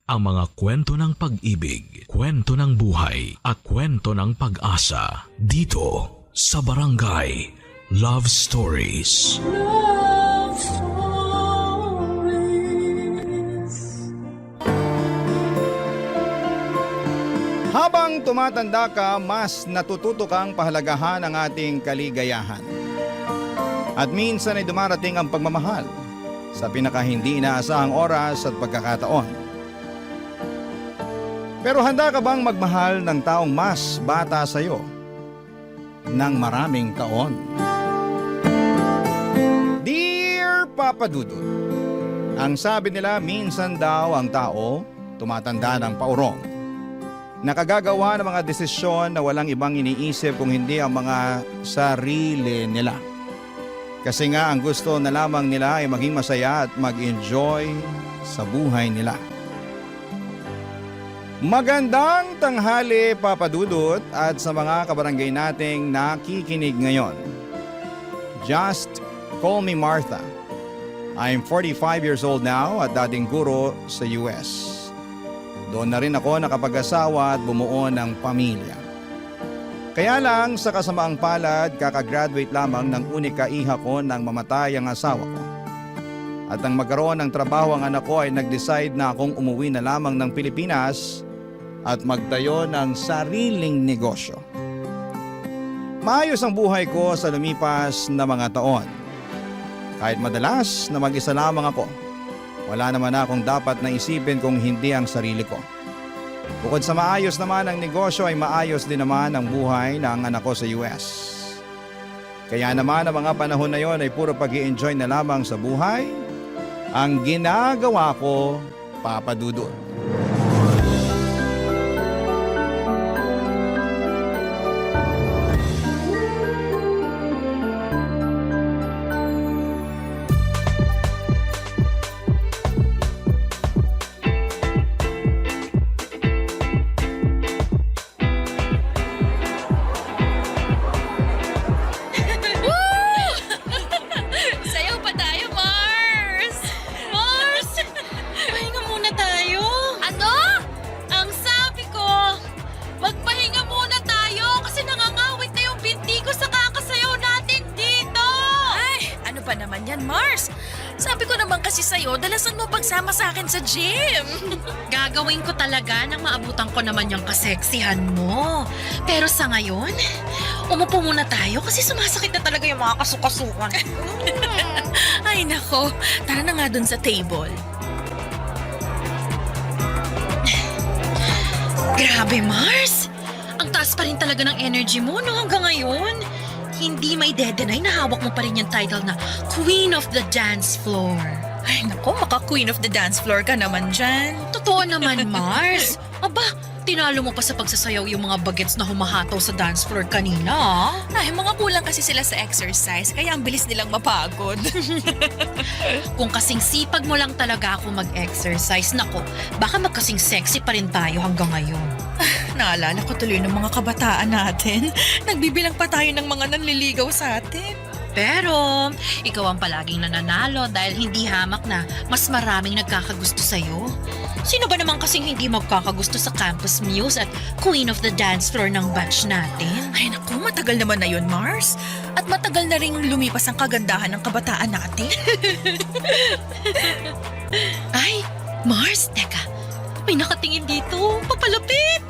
ang mga kwento ng pag-ibig, kwento ng buhay, at kwento ng pag-asa dito sa Barangay Love Stories. Love Stories. Habang tumatanda ka, mas natututo kang pahalagahan ang ating kaligayahan. At minsan ay dumarating ang pagmamahal sa pinaka hindi inaasahang oras at pagkakataon. Pero handa ka bang magmahal ng taong mas bata sa iyo ng maraming taon? Dear Papa Dudut, ang sabi nila minsan daw ang tao tumatanda ng paurong. Nakagagawa ng mga desisyon na walang ibang iniisip kung hindi ang mga sarili nila. Kasi nga ang gusto na lamang nila ay maging masaya at mag-enjoy sa buhay nila. Magandang tanghali, Papa Dudut, at sa mga kabarangay nating nakikinig ngayon. Just call me Martha. I'm 45 years old now at dating guro sa US. Doon na rin ako nakapag-asawa at bumuo ng pamilya. Kaya lang sa kasamaang palad, kakagraduate lamang ng unika iha ko nang mamatay ang asawa ko. At nang magkaroon ng trabaho ang anak ko ay nag-decide na akong umuwi na lamang ng Pilipinas at magtayo ng sariling negosyo. Maayos ang buhay ko sa lumipas na mga taon. Kahit madalas na mag-isa lamang ako, wala naman akong dapat na isipin kung hindi ang sarili ko. Bukod sa maayos naman ang negosyo ay maayos din naman ang buhay ng anak ko sa US. Kaya naman ang mga panahon na yon ay puro pag-i-enjoy na lamang sa buhay ang ginagawa ko, Papa Dudut. Sayaw pa tayo, Mars! Mars! Pahinga muna tayo. Ano? Ang sabi ko, magpahinga muna tayo kasi nangangawit na yung binti ko sa kakasayaw natin dito. Ay, ano ba naman yan, Mars? Sabi ko naman kasi sa'yo, dalasan mo pagsama sa akin sa gym. Gagawin ko talaga nang maabutan ko naman yung kaseksihan mo. Pero sa ngayon, umupo muna tayo kasi sumasakit na talaga yung mga kasukasukan. Ay, nako. Tara na nga dun sa table. Grabe, Mars! Ang taas pa rin talaga ng energy mo no hanggang ngayon. Hindi may dedenay na hawak mo pa rin yung title na Queen of the Dance Floor. Ay, nako. Maka-queen of the dance floor ka naman dyan. Totoo naman, Mars. Aba, tinalo mo pa sa pagsasayaw yung mga bagets na humahataw sa dance floor kanina. Ay, mga kulang kasi sila sa exercise, kaya ang bilis nilang mapagod. Kung kasing sipag mo lang talaga ako mag-exercise, nako, baka magkasing sexy pa rin tayo hanggang ngayon. Naalala ko tuloy ng mga kabataan natin. Nagbibilang pa tayo ng mga nanliligaw sa atin. Pero, ikaw ang palaging nananalo dahil hindi hamak na mas maraming nagkakagusto sa'yo. Sino ba naman kasing hindi magkakagusto sa campus muse at queen of the dance floor ng batch natin? Ay, naku. Matagal naman na yun, Mars. At matagal na ring lumipas ang kagandahan ng kabataan natin. Ay, Mars, teka. May nakatingin dito. Papalapit!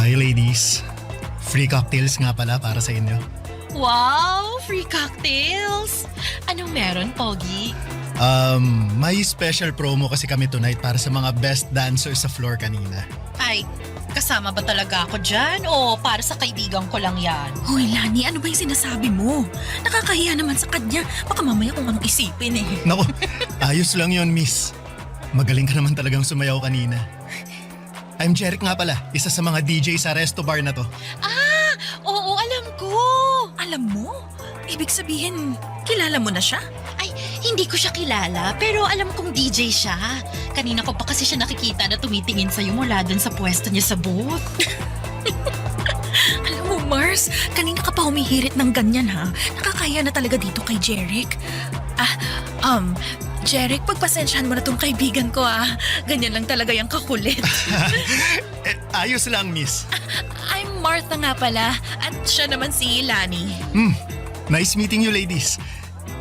Hi ladies. Free cocktails nga pala para sa inyo. Wow! Free cocktails! Anong meron, Pogi? May special promo kasi kami tonight para sa mga best dancers sa floor kanina. Ay, kasama ba talaga ako dyan o para sa kaibigan ko lang yan? Hoy, Lani, ano ba yung sinasabi mo? Nakakahiya naman sa kanya. Baka mamaya kung anong isipin eh. Naku, ayos lang yon miss. Magaling ka naman talagang sumayaw kanina. I'm Jeric nga pala, isa sa mga DJ sa resto bar na to. Ah! Oo, alam ko! Alam mo? Ibig sabihin, kilala mo na siya? Ay, hindi ko siya kilala, pero alam kong DJ siya. Kanina ko pa kasi siya nakikita na tumitingin sa'yo mula dun sa pwesto niya sa booth. Alam mo, Mars, kanina ka pa humihirit ng ganyan ha. Nakakaya na talaga dito kay Jeric. Jeric, pagpasensyahan mo na tong kaibigan ko ah. Ganyan lang talaga yung kakulit. Ayos lang, miss. I'm Martha nga pala at siya naman si Lani. Nice meeting you, ladies.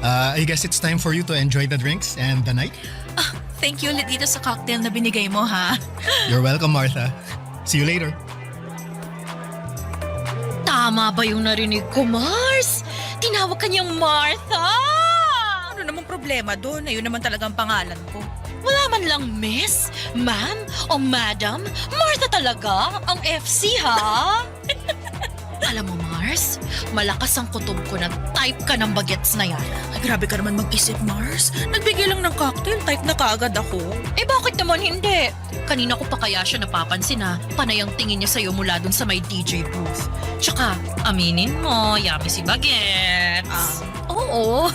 I guess it's time for you to enjoy the drinks and the night. Thank you ulit dito sa cocktail na binigay mo ha. You're welcome, Martha. See you later. Tama ba yung narinig ko, Mars? Tinawag ka niyang Martha! Ano namang problema doon? Ayun naman talagang pangalan ko. Wala man lang miss, ma'am, o madam. Martha talaga, ang FC ha? Alam mo, Mars, malakas ang kutob ko na type ka ng bagets na yan. Ay, grabe ka naman mag-isip, Mars. Nagbigay lang ng cocktail, type na kaagad ako. Eh bakit naman hindi? Kanina ko pa kaya siya napapansin na panay ang tingin niya sa'yo mula dun sa may DJ booth. Tsaka, aminin mo, yummy si bagets. Oo.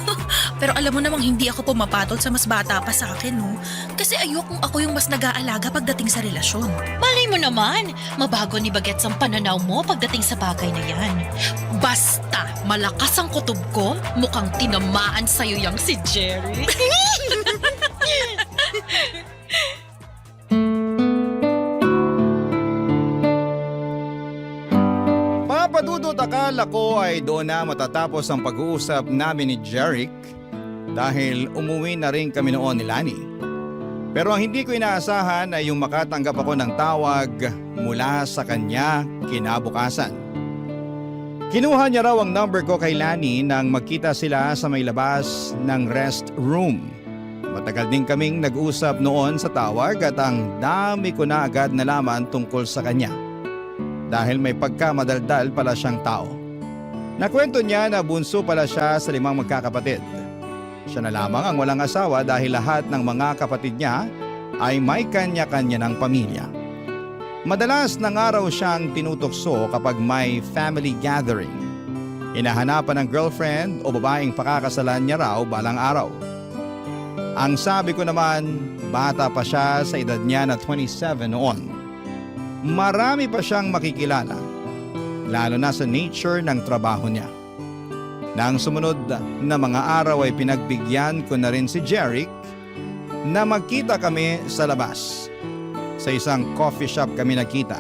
Pero alam mo namang hindi ako pumapatol sa mas bata pa sa akin, no? Kasi ayokong ako yung mas nag-aalaga pagdating sa relasyon. Malay mo naman, mabago ni bagets ang pananaw mo pagdating sa bagay na yan. Basta, malakas ang kutob ko, mukhang tinamaan sa'yo yang si Jerry. Papadudot, akala ko ay doon na matatapos ang pag-uusap namin ni Jeric dahil umuwi na rin kami noon ni Lani. Pero ang hindi ko inaasahan ay yung makatanggap ako ng tawag mula sa kanya kinabukasan. Kinuha niya raw ang number ko kay Lani nang magkita sila sa may labas ng restroom. Matagal din kaming nag-usap noon sa tawag at ang dami ko na agad nalaman tungkol sa kanya. Dahil may pagkamadaldal pala siyang tao. Nakwento niya na bunso pala siya sa 5 magkakapatid. Siya na lamang ang walang asawa dahil lahat ng mga kapatid niya ay may kanya-kanya ng pamilya. Madalas ng araw siyang tinutokso kapag may family gathering. Hinahanapan ng girlfriend o babaeng pakakasalan niya raw balang araw. Ang sabi ko naman, bata pa siya sa edad niya na 27 noon. Marami pa siyang makikilala, lalo na sa nature ng trabaho niya. Nang sumunod na mga araw ay pinagbigyan ko na rin si Jeric na magkita kami sa labas. Sa isang coffee shop kami nakita.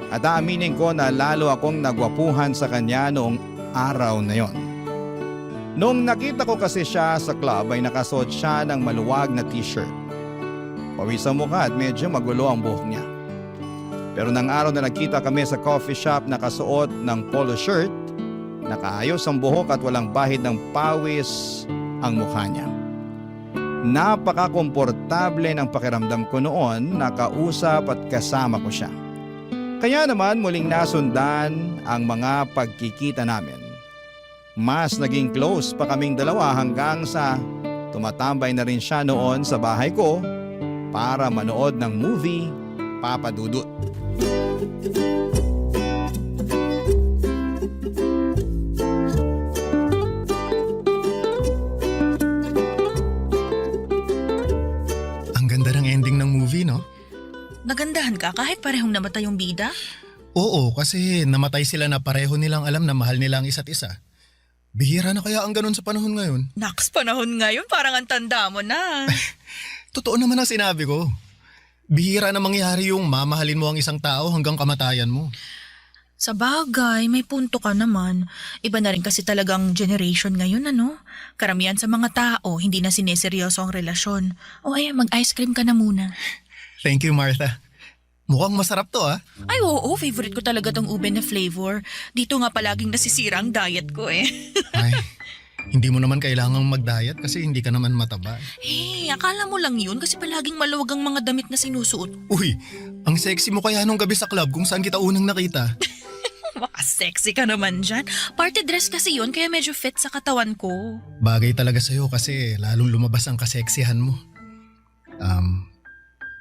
At aaminin ko na lalo akong nagwapuhan sa kanya noong araw na yon. Noong nakita ko kasi siya sa club ay nakasuot siya ng maluwag na t-shirt. Pawis ang mukha at medyo magulo ang buhok niya. Pero nang araw na nagkita kami sa coffee shop nakasuot ng polo shirt, nakaayos ang buhok at walang bahid ng pawis ang mukha niya. Napaka-komportable ng pakiramdam ko noon, nakausap at kasama ko siya. Kaya naman muling nasundan ang mga pagkikita namin. Mas naging close pa kaming dalawa hanggang sa tumatambay na rin siya noon sa bahay ko para manood ng movie Papa Dudut. Ang ganda ng ending ng movie, no? Nagandahan ka kahit parehong namatay yung bida? Oo, kasi namatay sila na pareho nilang alam na mahal nila ang isa't isa. Bihira na kaya ang ganun sa panahon ngayon? Naks, panahon ngayon parang ang tanda mo na. Totoo naman ang sinabi ko. Bihira na mangyari yung mamahalin mo ang isang tao hanggang kamatayan mo. Sa bagay, may punto ka naman. Iba na rin kasi talagang generation ngayon, ano? Karamihan sa mga tao, hindi na sineseryoso ang relasyon. O ay, mag-ice cream ka na muna. Thank you, Martha. Mukhang masarap to, ah. Ay, oo, favorite ko talaga tong ube na flavor. Dito nga palaging nasisira ang diet ko eh. Ay, hindi mo naman kailangang mag-diet kasi hindi ka naman mataba. Hey, akala mo lang yun kasi palaging maluwag ang mga damit na sinusuot. Uy, ang sexy mo kaya nung gabi sa club kung saan kita unang nakita. Maka-sexy ka naman dyan. Party dress kasi yun kaya medyo fit sa katawan ko. Bagay talaga sa'yo kasi lalong lumabas ang kaseksihan mo.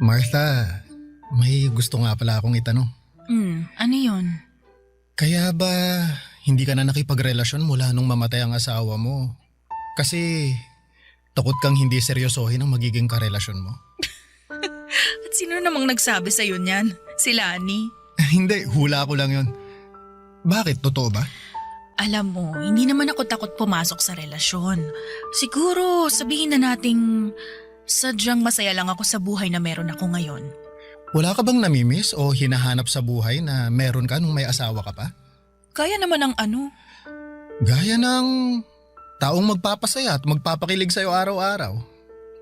Martha, may gusto nga pala akong itanong. Ano yun? Kaya ba hindi ka na nakipagrelasyon mula nung mamatay ang asawa mo? Kasi takot kang hindi seryosohin ang magiging karelasyon mo? At sino namang nagsabi sa'yo niyan? Si Lani? Hindi, hula ko lang yun. Bakit? Totoo ba? Alam mo, hindi naman ako takot pumasok sa relasyon. Siguro sabihin na nating sadyang masaya lang ako sa buhay na meron ako ngayon. Wala ka bang namimiss o hinahanap sa buhay na meron ka nung may asawa ka pa? Kaya naman ang ano. Gaya ng taong magpapasaya at magpapakilig sa'yo araw-araw.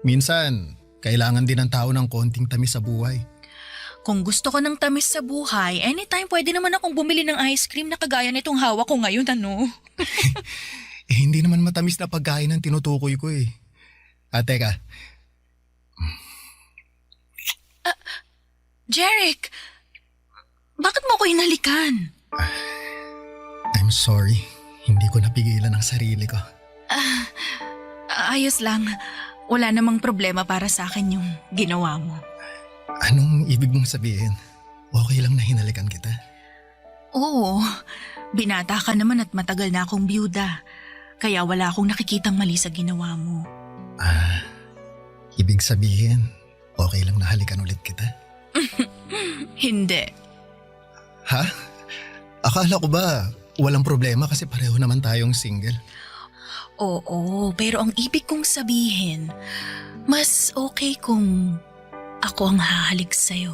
Minsan, kailangan din ng tao ng konting tamis sa buhay. Kung gusto ko ng tamis sa buhay, anytime pwede naman akong bumili ng ice cream na kagaya nitong hawak ko ngayon, ano? Hindi naman matamis na pagkain ang tinutukoy ko eh. Teka. Jeric! Bakit mo ko hinalikan? I'm sorry. Hindi ko napigilan ang sarili ko. Ayos lang. Wala namang problema para sa akin yung ginawa mo. Anong ibig mong sabihin? Okay lang na hinalikan kita? Oo, binata ka naman at matagal na akong byuda. Kaya wala akong nakikitang mali sa ginawa mo. Ibig sabihin, okay lang na halikan ulit kita? Hindi. Ha? Akala ko ba walang problema kasi pareho naman tayong single? Oo, pero ang ibig kong sabihin, mas okay kung ako ang hahalik sa'yo.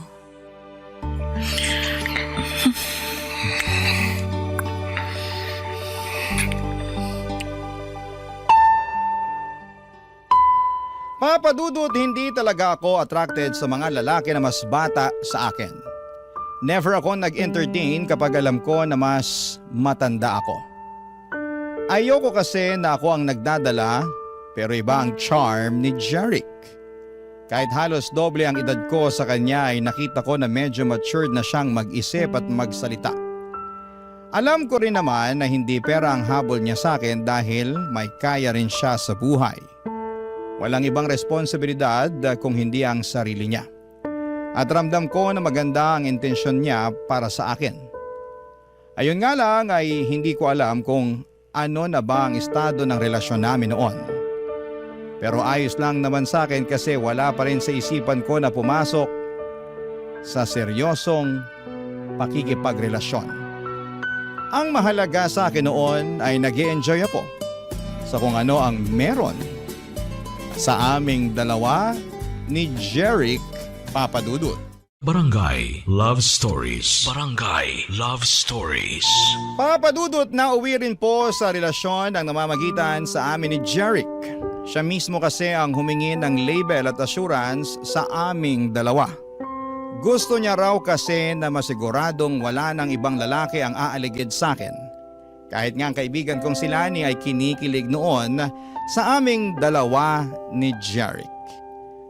Papa Dudut, hindi talaga ako attracted sa mga lalaki na mas bata sa akin. Never ako nag-entertain kapag alam ko na mas matanda ako. Ayoko kasi na ako ang nagdadala, pero iba ang charm ni Jeric. Kahit halos doble ang edad ko sa kanya ay nakita ko na medyo matured na siyang mag-isip at magsalita. Alam ko rin naman na hindi pera ang habol niya sa akin dahil may kaya rin siya sa buhay. Walang ibang responsibilidad kung hindi ang sarili niya. At ramdam ko na maganda ang intensyon niya para sa akin. Ayun nga lang ay hindi ko alam kung ano na ba ang estado ng relasyon namin noon. Pero ayos lang naman sa akin kasi wala pa rin sa isipan ko na pumasok sa seryosong pakikipagrelasyon. Ang mahalaga sa akin noon ay nag-e-enjoy ako sa kung ano ang meron sa aming dalawa ni Jeric, Papa Dudut. Barangay Love Stories. Barangay Love Stories. Papa Dudut, nauwi rin po sa relasyon ang namamagitan sa amin ni Jeric. Siya mismo kasi ang humingi ng label at assurance sa aming dalawa. Gusto niya raw kasi na masiguradong wala ng ibang lalaki ang aaligid sa akin. Kahit nga ang kaibigan kong si Lani ay kinikilig noon sa aming dalawa ni Jeric.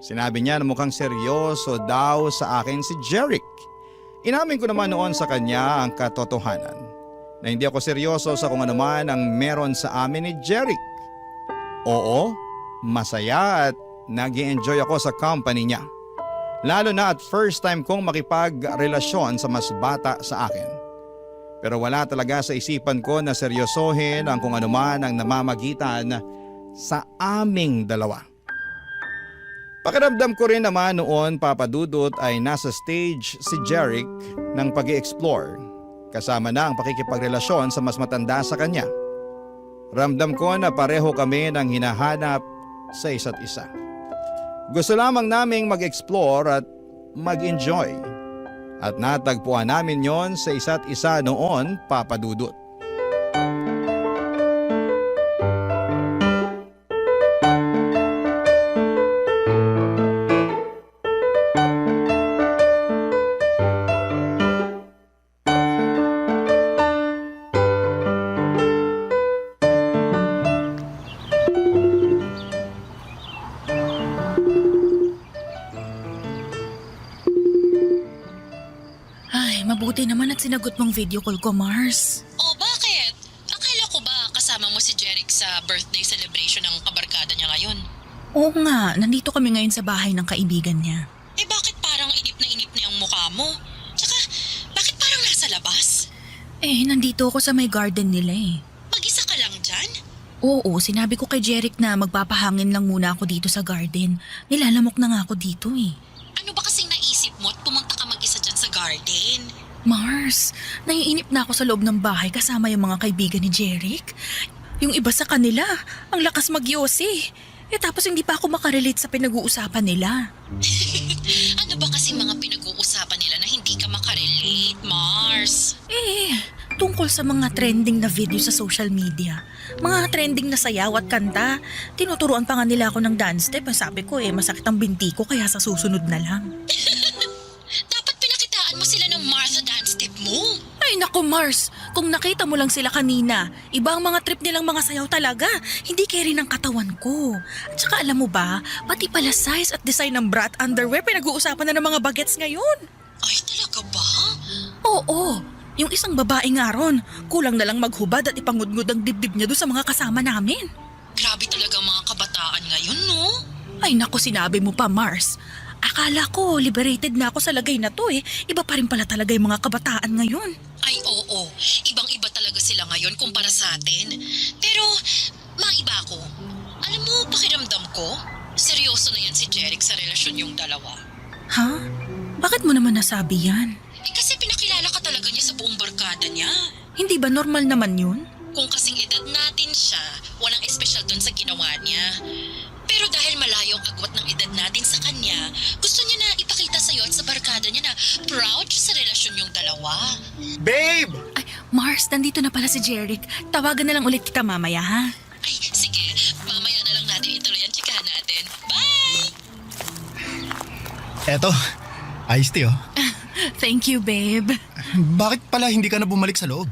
Sinabi niya na mukhang seryoso daw sa akin si Jeric. Inamin ko naman noon sa kanya ang katotohanan na hindi ako seryoso sa kung anuman ang meron sa amin ni Jeric. Oo, masaya at nag-i-enjoy ako sa company niya. Lalo na at first time kong makipagrelasyon sa mas bata sa akin. Pero wala talaga sa isipan ko na seryosohin ang kung anuman ang namamagitan sa aming dalawa. Pakiramdam ko rin naman noon, Papa Dudut, ay nasa stage si Jeric ng pag-i-explore. Kasama na ang pakikipagrelasyon sa mas matanda sa kanya. Ramdam ko na pareho kami ng hinahanap sa isa't isa. Gusto lamang naming mag-explore at mag-enjoy. At natagpuan namin yon sa isa't isa noon, Papa Dudut. Mabuti naman at sinagot mong video call ko, Mars. Oh, bakit? Akala ko ba kasama mo si Jeric sa birthday celebration ng kabarkada niya ngayon? Oo nga, nandito kami ngayon sa bahay ng kaibigan niya. Eh bakit parang inip na yung mukha mo? Tsaka, bakit parang nasa labas? Nandito ako sa may garden nila eh. Mag-isa ka lang dyan? Oo, sinabi ko kay Jeric na magpapahangin lang muna ako dito sa garden. Nilalamok na nga ako dito eh. Ano ba kasing naisip mo at pumunta ka mag-isa dyan sa garden? Mars, naiinip na ako sa loob ng bahay kasama yung mga kaibigan ni Jeric. Yung iba sa kanila, ang lakas magyosi. Tapos hindi pa ako makarelate sa pinag-uusapan nila. Ano ba kasi mga pinag-uusapan nila na hindi ka makarelate, Mars? Tungkol sa mga trending na video sa social media. Mga trending na sayaw at kanta. Tinuturuan pa nga nila ako ng dance step. Sabi ko masakit ang binti ko kaya sa susunod na lang. Dapat pinakitaan mo sila ng Martha dance step mo. Ay naku Mars, kung nakita mo lang sila kanina, iba ang mga trip nilang mga sayaw talaga. Hindi carry ng katawan ko. At saka alam mo ba, pati pala size at design ng bra at underwear pinag-uusapan na ng mga bagets ngayon. Ay, talaga ba? Oo, yung isang babae nga ron, kulang na lang maghubad at ipangudngud ang dibdib niya doon sa mga kasama namin. Grabe talaga mga kabataan ngayon, no? Ay naku, sinabi mo pa Mars. Akala ko liberated na ako sa lagay na to Iba pa rin pala talaga yung mga kabataan ngayon. Ay, oo. Ibang-iba talaga sila ngayon kumpara sa atin. Pero, maiba ako. Alam mo, pakiramdam ko, seryoso na yan si Jeric sa relasyon yung dalawa. Ha? Bakit mo naman nasabi yan? Kasi pinakilala ka talaga niya sa buong barkada niya. Hindi ba normal naman yun? Kung kasing edad natin siya, walang espesyal dun sa ginawa niya. Pero dahil malayo ang agwat ng edad natin sa kanya, gusto niya na ipakita sa'yo at sa barkada niya na proud siya sa relasyon yung dalawa. Babe! Ay, Mars, nandito na pala si Jeric. Tawagan na lang ulit kita mamaya, ha? Ay, sige. Mamaya na lang natin ituloy ang chikahan natin. Bye! Eto, iced tea oh. Thank you, babe. Bakit pala hindi ka na bumalik sa loob?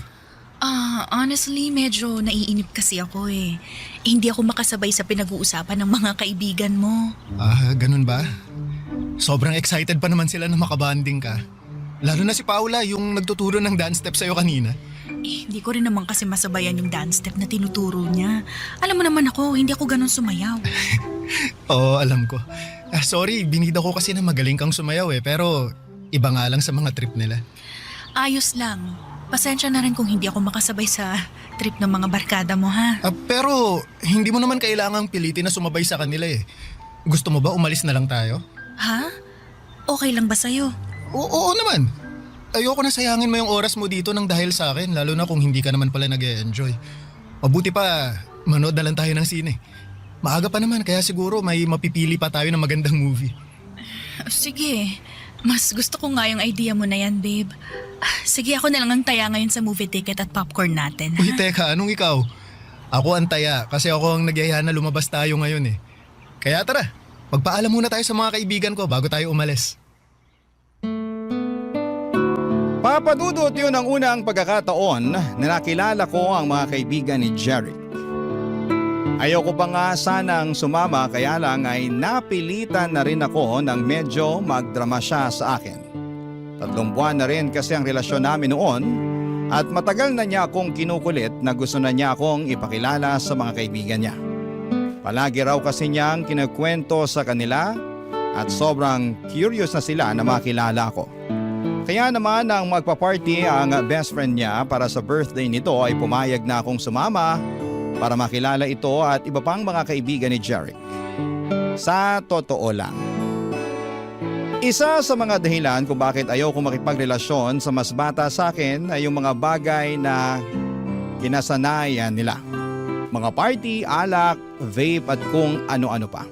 Honestly, medyo naiinip kasi ako Hindi ako makasabay sa pinag-uusapan ng mga kaibigan mo. Ganun ba? Sobrang excited pa naman sila na makabanding ka. Lalo na si Paula, yung nagtuturo ng dance step sa'yo kanina. Hindi ko rin naman kasi masabayan yung dance step na tinuturo niya. Alam mo naman ako, hindi ako ganun sumayaw. Oo, alam ko. Sorry, binida ko kasi na magaling kang sumayaw pero iba nga lang sa mga trip nila. Ayos lang. Pasensya na rin kung hindi ako makasabay sa trip ng mga barkada mo, ha? Pero hindi mo naman kailangang pilitin na sumabay sa kanila Gusto mo ba umalis na lang tayo? Ha? Okay lang ba sa'yo? Oo naman. Ayoko na sayangin mo yung oras mo dito nang dahil sa akin, lalo na kung hindi ka naman pala nag-e-enjoy. Mabuti pa, manood na lang tayo ng sine. Maaga pa naman kaya siguro may mapipili pa tayo ng magandang movie. Sige. Mas gusto ko nga yung idea mo na yan, babe. Sige, ako na lang ang taya ngayon sa movie ticket at popcorn natin. Uy, teka, anong ikaw? Ako ang taya kasi ako ang nagyaya na lumabas tayo ngayon Kaya tara, magpaalam muna tayo sa mga kaibigan ko bago tayo umalis. Papadudot yun ang unang pagkakataon na nakilala ko ang mga kaibigan ni Jeric. Ayoko pa nga sanang sumama kaya lang ay napilitan na rin ako nang medyo magdrama siya sa akin. 3 buwan na rin kasi ang relasyon namin noon at matagal na niya akong kinukulit na gusto na niya akong ipakilala sa mga kaibigan niya. Palagi raw kasi niyang kinagkwento sa kanila at sobrang curious na sila na makilala ako. Kaya naman nang magpa-party ang best friend niya para sa birthday nito ay pumayag na akong sumama para makilala ito at iba pang mga kaibigan ni Jeric. Sa totoo lang, isa sa mga dahilan kung bakit ayoko makipagrelasyon sa mas bata sa akin ay yung mga bagay na kinasanayan nila. Mga party, alak, vape at kung ano-ano pa.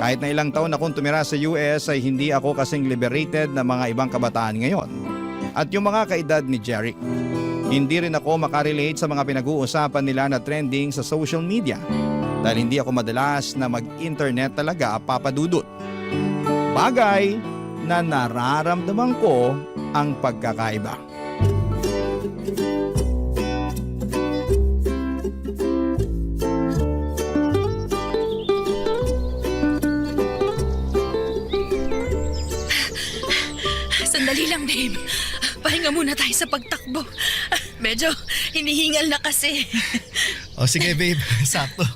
Kahit na ilang taon akong tumira sa US ay hindi ako kasing liberated na mga ibang kabataan ngayon. At yung mga kaedad ni Jeric. Hindi rin ako makarelate sa mga pinag-uusapan nila na trending sa social media dahil hindi ako madalas na mag-internet talaga papadudot. Bagay na nararamdaman ko ang pagkakaiba. Sandali lang, babe. Pahinga muna tayo sa pagtakbo. Medyo hinihingal na kasi. O sige babe, sakto.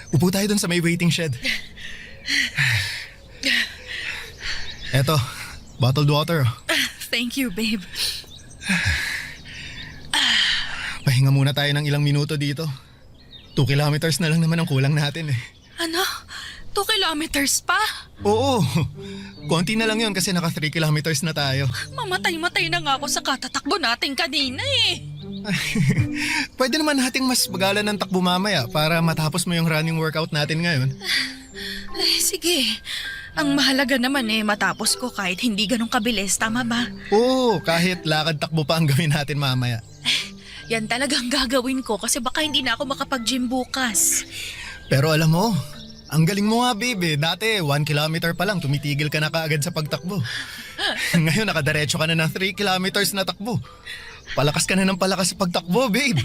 Upo tayo dun sa may waiting shed. Eto, bottled water. Thank you, babe. Pahinga muna tayo ng ilang minuto dito. 2 kilometers na lang naman ang kulang natin Ano? 2 kilometers pa? Oo, konti na lang yun kasi naka 3 kilometers na tayo. Mamatay-matay na nga ako sa katatakbo natin kanina eh. Pwede naman nating mas bagalan ng takbo mamaya para matapos mo yung running workout natin ngayon. Ay, sige. Ang mahalaga naman matapos ko kahit hindi ganun kabilis, tama ba? Oo, kahit lakad takbo pa ang gawin natin mamaya. Yan talagang gagawin ko kasi baka hindi na ako makapag-gym bukas. Pero alam mo, ang galing mo nga babe. Dati 1 kilometer pa lang tumitigil ka na kaagad sa pagtakbo. Ngayon nakadiretso ka na ng 3 kilometers na takbo. Palakas ka na ng palakas sa pagtakbo, babe.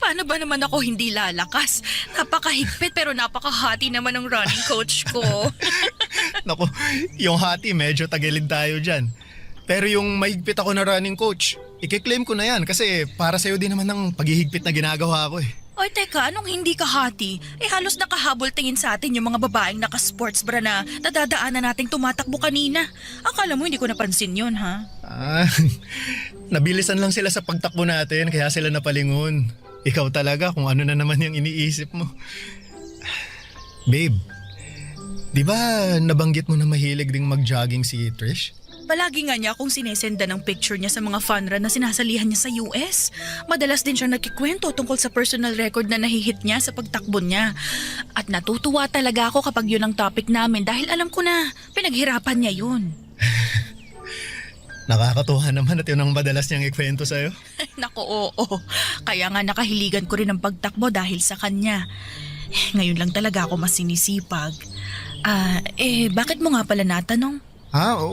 Paano ba naman ako hindi lalakas? Napakahigpit pero napakahati naman ng running coach ko. Naku, yung hati medyo tagilid tayo dyan. Pero yung mahigpit ako na running coach, i-claim ko na yan kasi para sa'yo din naman ng paghihigpit na ginagawa ko eh. Oy, teka, anong hindi ka hati? Halos nakahabol tingin sa atin yung mga babaeng naka-sports bra na nadadaanan nating tumatakbo kanina. Akala mo hindi ko napansin yun, ha? Nabilisan lang sila sa pagtakbo natin kaya sila napalingon. Ikaw talaga kung ano na naman yung iniisip mo. Babe, di ba nabanggit mo na mahilig ding mag-jogging si Trish? Palagi nga niya akong sinesenda ng picture niya sa mga fun run na sinasalihan niya sa US. Madalas din siya nagkikwento tungkol sa personal record na nahihit niya sa pagtakbo niya. At natutuwa talaga ako kapag yun ang topic namin dahil alam ko na pinaghirapan niya yun. Nakakatuwa naman at yun ang madalas niyang ikwento sa'yo. Naku, oo. Kaya nga nakahiligan ko rin ang pagtakbo dahil sa kanya. Ngayon lang talaga ako mas sinisipag. Bakit mo nga pala natanong?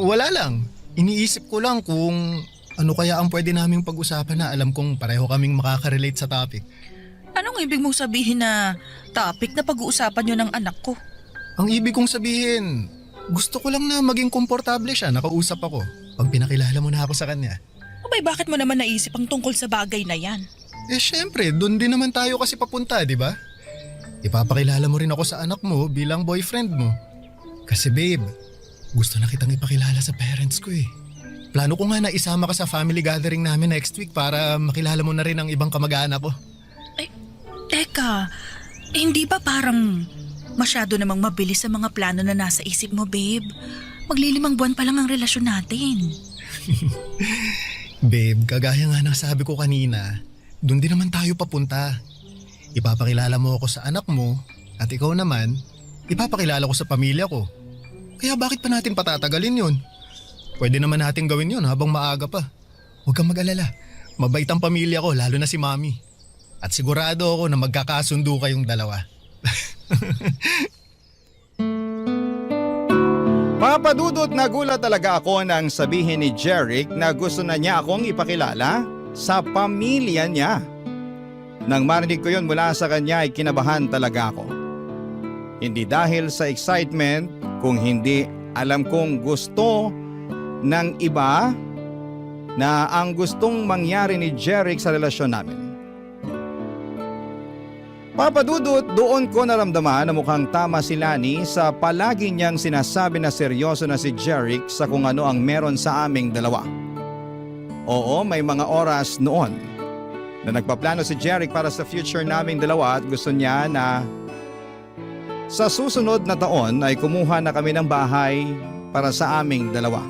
Wala lang. Iniisip ko lang kung ano kaya ang pwede naming pag-usapan na alam kong pareho kaming makaka-relate sa topic. Anong ibig mong sabihin na topic na pag-uusapan yun ng anak ko? Ang ibig kong sabihin, gusto ko lang na maging komportable siya, nakausap ako. Pag pinakilala mo na ako sa kanya. Abay, bakit mo naman naisip ang tungkol sa bagay na yan? Syempre, doon din naman tayo kasi papunta, di ba? Ipapakilala mo rin ako sa anak mo bilang boyfriend mo. Kasi babe, gusto na kitang ipakilala sa parents ko eh. Plano ko nga na isama ka sa family gathering namin next week para makilala mo na rin ang ibang kamag-anak ko. Teka, hindi ba parang masyado namang mabilis sa mga plano na nasa isip mo, babe? Maglilimang buwan pa lang ang relasyon natin. Babe, kagaya nga ng sabi ko kanina, doon din naman tayo papunta. Ipapakilala mo ako sa anak mo at ikaw naman, ipapakilala ko sa pamilya ko. Kaya bakit pa natin patatagalin yun? Pwede naman natin gawin yun habang maaga pa. Huwag kang mag-alala. Mabait ang pamilya ko, lalo na si Mami. At sigurado ako na magkakasundo kayong dalawa. Papadudot, nagulat talaga ako nang sabihin ni Jeric na gusto na niya akong ipakilala sa pamilya niya. Nang marinig ko yun mula sa kanya ay kinabahan talaga ako. Hindi dahil sa excitement, kung hindi alam kong gusto ng iba na ang gustong mangyari ni Jeric sa relasyon namin. Papadudot, doon ko naramdaman na mukhang tama si Lani sa palagi niyang sinasabi na seryoso na si Jeric sa kung ano ang meron sa aming dalawa. Oo, may mga oras noon na nagpaplano si Jeric para sa future naming dalawa at gusto niya na sa susunod na taon ay kumuha na kami ng bahay para sa aming dalawa.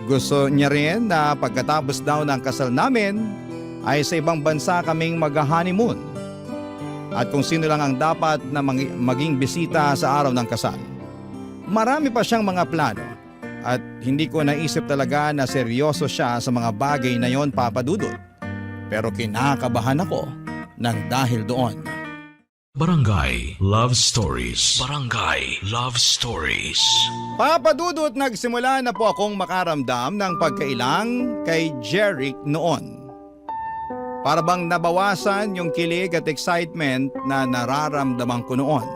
Gusto niya rin na pagkatapos daw ng kasal namin ay sa ibang bansa kaming mag-honeymoon. At kung sino lang ang dapat na maging bisita sa araw ng kasal. Marami pa siyang mga plano at hindi ko naisip talaga na seryoso siya sa mga bagay na yon, Papadudot. Pero kinakabahan ako ng dahil doon. Barangay Love Stories. Barangay Love Stories. Papadudot, nagsimula na po akong makaramdam ng pagkailang kay Jeric noon. Para bang nabawasan yung kilig at excitement na nararamdaman ko noon.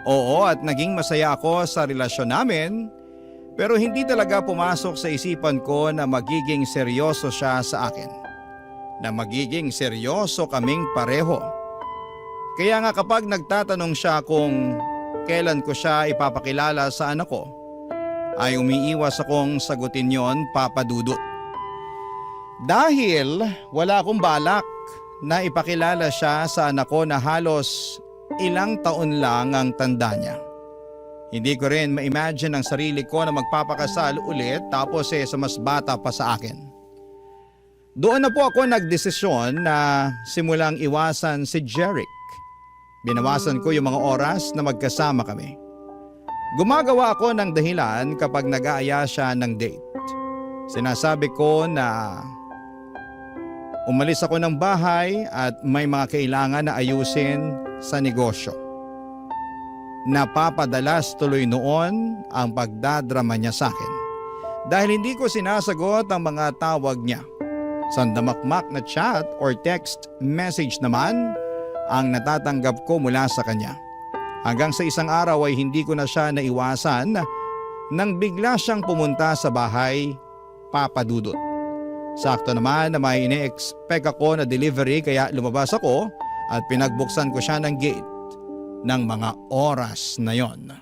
Oo, at naging masaya ako sa relasyon namin, pero hindi talaga pumasok sa isipan ko na magiging seryoso siya sa akin. Na magiging seryoso kaming pareho. Kaya nga kapag nagtatanong siya kung kailan ko siya ipapakilala sa anak ko, ay umiiwas akong sagutin yon, Papadudot. Dahil wala akong balak na ipakilala siya sa anak ko na halos ilang taon lang ang tanda niya. Hindi ko rin ma-imagine ang sarili ko na magpapakasal ulit tapos sa mas bata pa sa akin. Doon na po ako nagdesisyon na simulang iwasan si Jeric. Binawasan ko yung mga oras na magkasama kami. Gumagawa ako ng dahilan kapag nag-aaya siya ng date. Sinasabi ko na umalis ako ng bahay at may mga kailangan na ayusin sa negosyo. Napapadalas tuloy noon ang pagdadrama niya sa akin. Dahil hindi ko sinasagot ang mga tawag niya. Sandamakmak na chat or text message naman ang natatanggap ko mula sa kanya. Hanggang sa isang araw ay hindi ko na siya naiwasan nang bigla siyang pumunta sa bahay, Papa Dudut. Sakto naman na may ine-expect ako na delivery kaya lumabas ako at pinagbuksan ko siya ng gate ng mga oras na yon.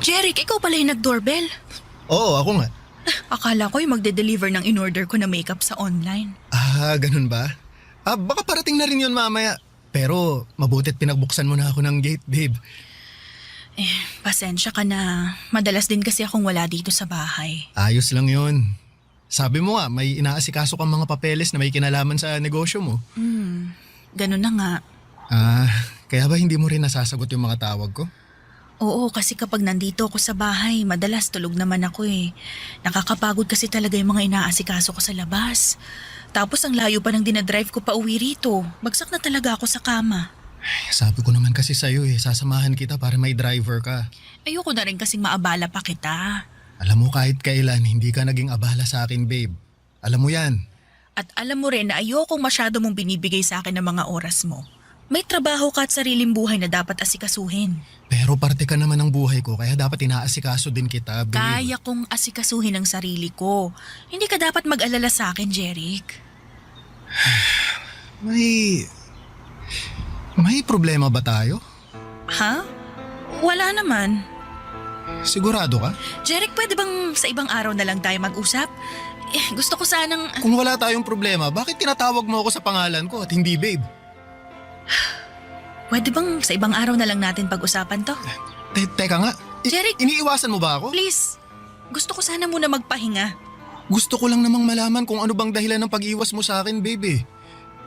Jeric, ikaw pala yung nag-doorbell. Oo, ako nga. Akala ko yung magde-deliver ng in-order ko na makeup sa online. Ganun ba? Baka parating na rin yun mamaya. Pero mabutit pinagbuksan mo na ako ng gate, babe. Pasensya ka na. Madalas din kasi akong wala dito sa bahay. Ayos lang yun. Sabi mo nga, may inaasikaso kang mga papeles na may kinalaman sa negosyo mo. Ganun na nga. Kaya ba hindi mo rin nasasagot yung mga tawag ko? Oo, kasi kapag nandito ako sa bahay, madalas tulog naman ako eh. Nakakapagod kasi talaga yung mga inaasikaso ko sa labas. Tapos ang layo pa ng dinadrive ko pa uwi rito. Bagsak na talaga ako sa kama. Sabi ko naman kasi sa'yo sasamahan kita para may driver ka. Ayoko na rin kasing maabala pa kita. Alam mo kahit kailan, hindi ka naging abala sa akin, babe. Alam mo yan. At alam mo rin na ayokong masyado mong binibigay sa akin ng mga oras mo. May trabaho ka at sariling buhay na dapat asikasuhin. Pero parte ka naman ng buhay ko, kaya dapat inaasikaso din kita, babe. Kaya kong asikasuhin ang sarili ko. Hindi ka dapat mag-alala sa akin, Jeric. May problema ba tayo? Ha? Wala naman. Sigurado ka? Jeric, pwede bang sa ibang araw na lang tayo mag-usap? Gusto ko sanang... Kung wala tayong problema, bakit tinatawag mo ako sa pangalan ko at hindi babe? Pwede bang sa ibang araw na lang natin pag-usapan to? Teka nga. Jeric! Iniiwasan mo ba ako? Please, gusto ko sana muna magpahinga. Gusto ko lang namang malaman kung ano bang dahilan ng pag-iwas mo sa akin, baby.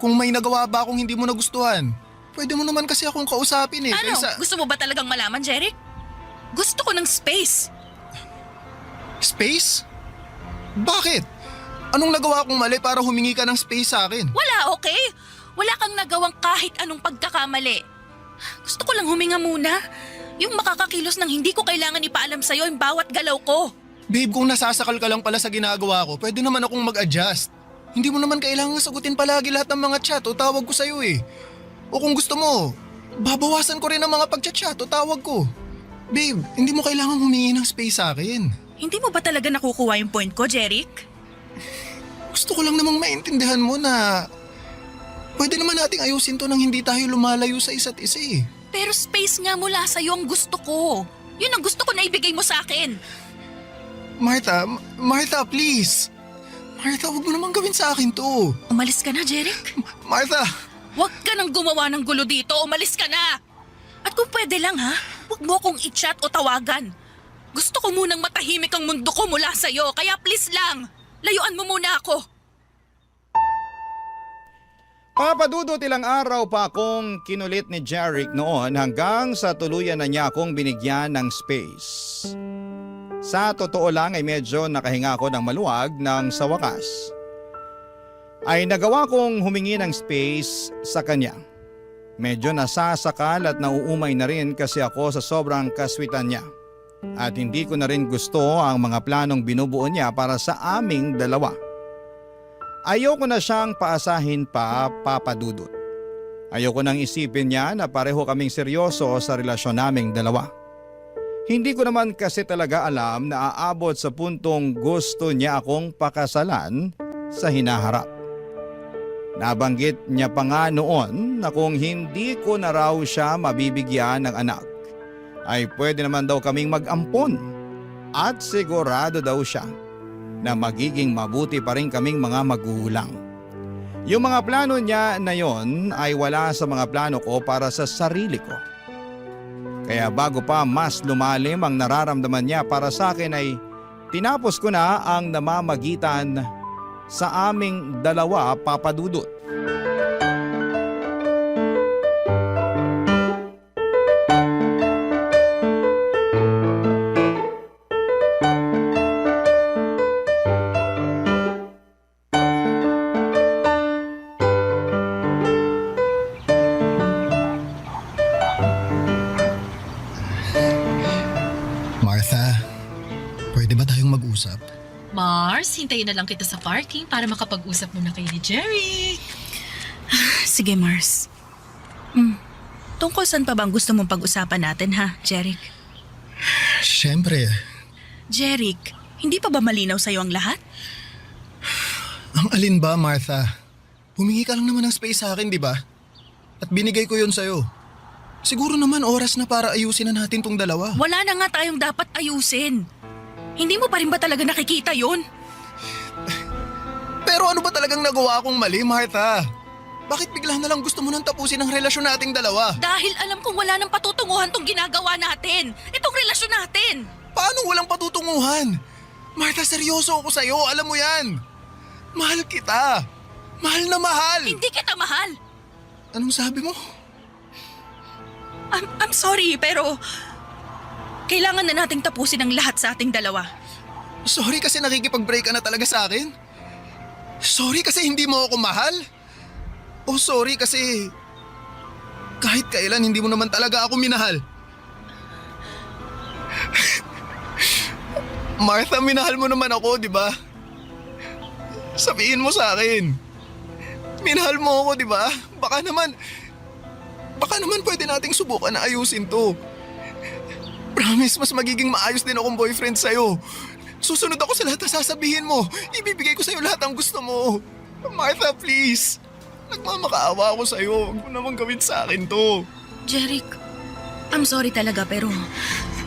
Kung may nagawa ba akong hindi mo nagustuhan, pwede mo naman kasi akong kausapin eh. Ano? Gusto mo ba talagang malaman, Jeric? Gusto ko ng space. Space? Bakit? Anong nagawa kong mali para humingi ka ng space sa akin? Wala, okay? Wala kang nagawang kahit anong pagkakamali. Gusto ko lang huminga muna. Yung makakakilos ng hindi ko kailangan ipaalam sa'yo yung bawat galaw ko. Babe, kung nasasakal ka lang pala sa ginagawa ko, pwede naman akong mag-adjust. Hindi mo naman kailangan sagutin palagi lahat ng mga chat o tawag ko sa'yo eh. O kung gusto mo, babawasan ko rin ang mga pag-chat o tawag ko. Babe, hindi mo kailangan humingi ng space sa akin. Hindi mo ba talaga nakukuha yung point ko, Jeric? Gusto ko lang namang maintindihan mo na pwede naman nating ayusin to nang hindi tayo lumalayo sa isa't isa eh. Pero space nga mula sa'yo ang gusto ko. Yun ang gusto ko na ibigay mo sa akin. Martha, please. Martha, huwag mo naman gawin sa akin to. Umalis ka na, Jeric. Martha! Huwag ka nang gumawa ng gulo dito. Umalis ka na. At kung pwede lang ha, huwag mo akong i-chat o tawagan. Gusto ko munang matahimik ang mundo ko mula sa'yo. Kaya please lang, layuan mo muna ako. Papadudot ilang araw pa akong kinulit ni Jeric noon hanggang sa tuluyan na niya akong binigyan ng space. Sa totoo lang ay medyo nakahinga ako ng maluwag nang sa wakas ay nagawa kong humingi ng space sa kanya. Medyo nasasakal at nauumay na rin kasi ako sa sobrang kaswitan niya. At hindi ko na rin gusto ang mga planong binubuo niya para sa aming dalawa. Ayoko na siyang paasahin pa, Papa Dudut. Ayoko nang isipin niya na pareho kaming seryoso sa relasyon naming dalawa. Hindi ko naman kasi talaga alam na aabot sa puntong gusto niya akong pakasalan sa hinaharap. Nabanggit niya pa nga noon na kung hindi ko na raw siya mabibigyan ng anak, ay pwede naman daw kaming mag-ampon at sigurado daw siya na magiging mabuti pa rin kaming mga magulang. Yung mga plano niya na yon ay wala sa mga plano ko para sa sarili ko. Kaya bago pa mas lumalim ang nararamdaman niya para sa akin ay tinapos ko na ang namamagitan sa aming dalawa, Papa Dudut. Martha, pwede ba tayong mag-usap? Mars, hintayin na lang kita sa parking para makapag-usap muna kayo ni Jerry. Sige, Mars. Tungkol saan pa bang gusto mong pag-usapan natin ha, Jeric? Siyempre, Jeric, hindi pa ba malinaw sa'yo ang lahat? ang alin ba, Martha? Humingi ka lang naman ng space sa akin, di ba? At binigay ko yun sa'yo. Siguro naman oras na para ayusin na natin tong dalawa. Wala na nga tayong dapat ayusin. Hindi mo pa rin ba talaga nakikita yun? Pero ano ba talagang nagawa kong mali, Martha? Bakit bigla na lang gusto mo nang tapusin ang relasyon nating dalawa? Dahil alam kong wala nang patutunguhan tong ginagawa natin. Itong relasyon natin. Paano walang patutunguhan? Martha, seryoso ako sa'yo. Alam mo yan. Mahal kita. Mahal na mahal. Hindi kita mahal. Anong sabi mo? I'm sorry, pero kailangan na nating tapusin ang lahat sa ating dalawa. Sorry kasi nakikipag-break ka na talaga sa akin? Sorry kasi hindi mo ako mahal? O sorry kasi kahit kailan hindi mo naman talaga ako minahal? Martha, minahal mo naman ako, di ba? Sabihin mo sa akin. Minahal mo ako, di ba? Baka naman pwede nating subukan na ayusin to. Promise, mas magiging maayos din akong boyfriend sa'yo. Susunod ako sa lahat na sasabihin mo. Ibibigay ko sa'yo lahat ang gusto mo. Martha, please. Nagmamakaawa ako sa'yo. Huwag mo naman gawin sa akin to. Jeric, I'm sorry talaga pero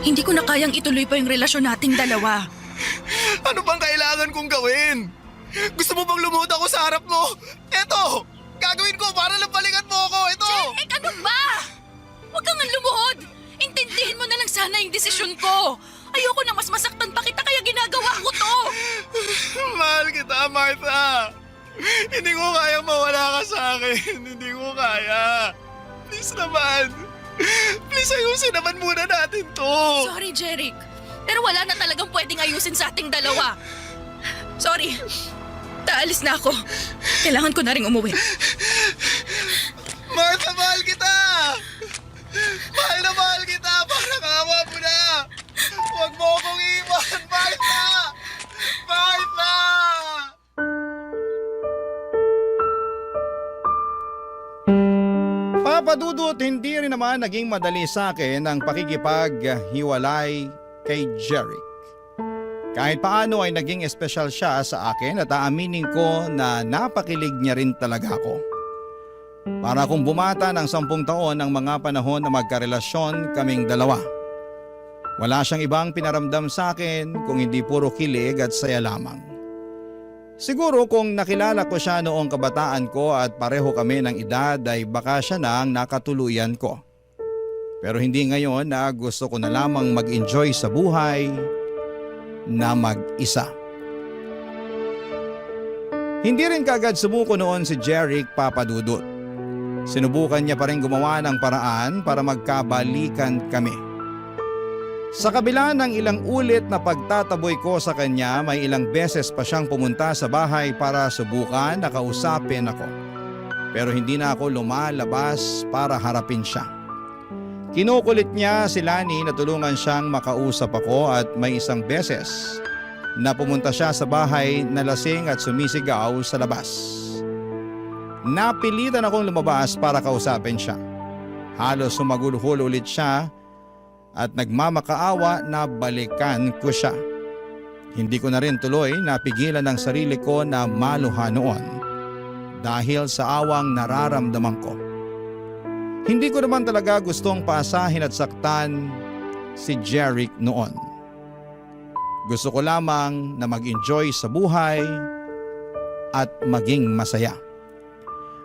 hindi ko na kayang ituloy pa yung relasyon nating dalawa. Ano bang kailangan kong gawin? Gusto mo bang lumuhod ako sa harap mo? Eto! Gagawin ko para lang balikan mo ako! Ito! Jeric, ano ba? Huwag kang lumuhod! Intindihin mo na lang sana yung desisyon ko. Ayoko na mas masaktan pa kita kaya ginagawa ko to. Mahal kita, Martha. Hindi ko kaya mawala ka sa akin. Hindi ko kaya. Please naman. Please ayusin naman muna natin to. Sorry, Jeric. Pero wala na talagang pwedeng ayusin sa ating dalawa. Sorry. Taalis na ako. Kailangan ko na rin umuwi. Martha, mahal kita. Mahal na mahal kita. Parang awa mo na. Huwag mo akong iwan, Martha. Martha! Papa Dudut, hindi rin naman naging madali sa akin ang pakikipaghiwalay kay Jeric. Kahit paano ay naging espesyal siya sa akin at aaminin ko na napakilig niya rin talaga ako. Para kung bumata ng 10 taon ang mga panahon na magkarelasyon kaming dalawa. Wala siyang ibang pinaramdam sa akin kung hindi puro kilig at saya lamang. Siguro kung nakilala ko siya noong kabataan ko at pareho kami ng edad ay baka siya na ang nakatuluyan ko. Pero hindi ngayon na gusto ko na lamang mag-enjoy sa buhay na mag-isa. Hindi rin kagad sumuko noon si Jeric, Papa Dudut. Sinubukan niya pa rin gumawa ng paraan para magkabalikan kami. Sa kabila ng ilang ulit na pagtataboy ko sa kanya, may ilang beses pa siyang pumunta sa bahay para subukan na kausapin ako. Pero hindi na ako lumalabas para harapin siya. Kinukulit niya si Lani na tulungan siyang makausap ako at may isang beses na pumunta siya sa bahay na lasing at sumisigaw sa labas. Napilitan akong lumabas para kausapin siya. Halos sumagulhol ulit siya at nagmamakaawa na balikan ko siya. Hindi ko na rin tuloy napigilan ang sarili ko na maluha noon. dahil sa awang nararamdaman ko. Hindi ko naman talaga gustong paasahin at saktan si Jeric noon. Gusto ko lamang na mag-enjoy sa buhay at maging masaya.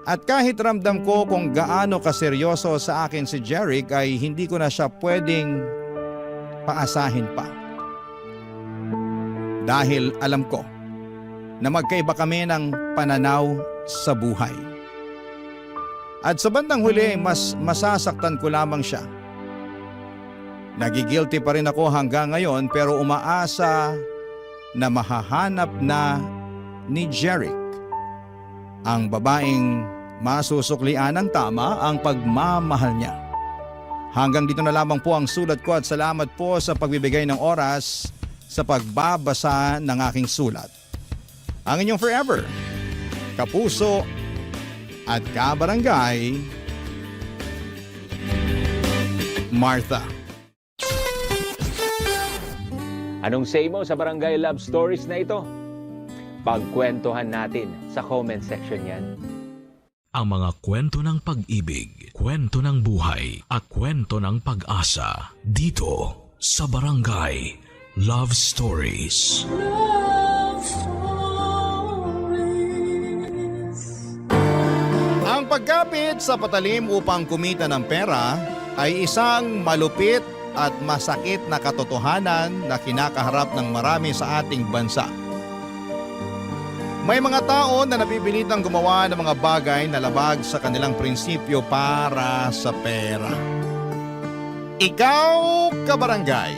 At kahit ramdam ko kung gaano kaseryoso sa akin si Jeric ay hindi ko na siya pwedeng paasahin pa. Dahil alam ko na magkaiba kami ng pananaw sa buhay. At sa bandang huli mas masasaktan ko lamang siya. Nagigilty pa rin ako hanggang ngayon pero umaasa na mahahanap na ni Jeric ang babaeng masusuklian ng tama ang pagmamahal niya. Hanggang dito na lamang po ang sulat ko at salamat po sa pagbibigay ng oras sa pagbabasa ng aking sulat. Ang inyong forever, kapuso at kabarangay, Martha. Anong say mo sa Barangay Love Stories na ito? Pagkwentuhan natin sa comment section yan. Ang mga kwento ng pag-ibig, kwento ng buhay at kwento ng pag-asa dito sa Barangay Love Stories. Ang pagkapit sa patalim upang kumita ng pera ay isang malupit at masakit na katotohanan na kinakaharap ng marami sa ating bansa. May mga tao na napipilitang gumawa ng mga bagay na labag sa kanilang prinsipyo para sa pera. Ikaw, kabarangay,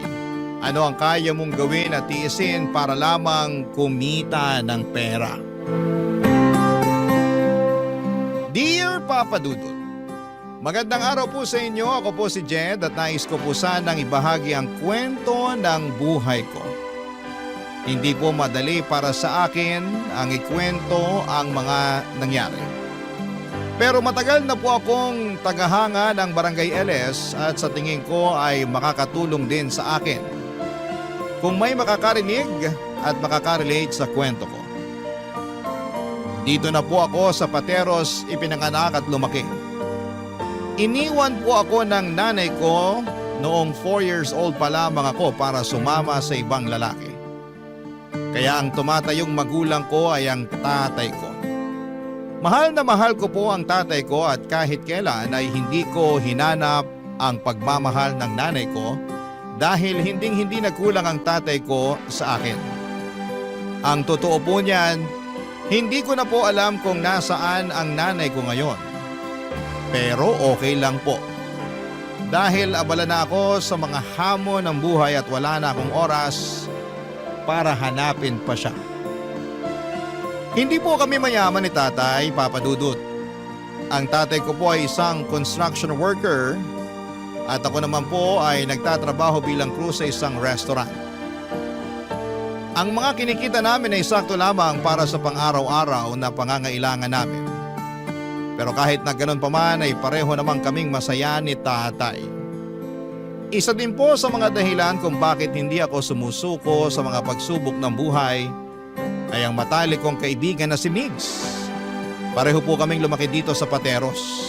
ano ang kaya mong gawin at tiisin para lamang kumita ng pera? Dear Papa Dudut, magandang araw po sa inyo. Ako po si Jed at nais ko po sanang ibahagi ang kwento ng buhay ko. Hindi po madali para sa akin ang ikwento ang mga nangyari. Pero matagal na po akong tagahanga ng Barangay LS at sa tingin ko ay makakatulong din sa akin kung may makakarinig at makakarelate sa kwento ko. Dito na po ako sa Pateros ipinanganak at lumaki. Iniwan po ako ng nanay ko noong 4 years old pa lamang ako para sumama sa ibang lalaki. Kaya ang tumatayong magulang ko ay ang tatay ko. Mahal na mahal ko po ang tatay ko at kahit kailan ay hindi ko hinanap ang pagmamahal ng nanay ko dahil hindi nagkulang ang tatay ko sa akin. Ang totoo po niyan, hindi ko na po alam kung nasaan ang nanay ko ngayon. Pero okay lang po. Dahil abala na ako sa mga hamon ng buhay at wala na akong oras para hanapin pa siya. Hindi po kami mayaman ni tatay, Papa Dudut. Ang tatay ko po ay isang construction worker at ako naman po ay nagtatrabaho bilang crew sa isang restaurant. Ang mga kinikita namin ay sakto lamang para sa pang-araw-araw na pangangailangan namin. Pero kahit na ganun pa man ay pareho naman kaming masaya ni tatay. Isa din po sa mga dahilan kung bakit hindi ako sumusuko sa mga pagsubok ng buhay ay ang matalik kong kaibigan na si Migs. Pareho po kaming lumaki dito sa Pateros.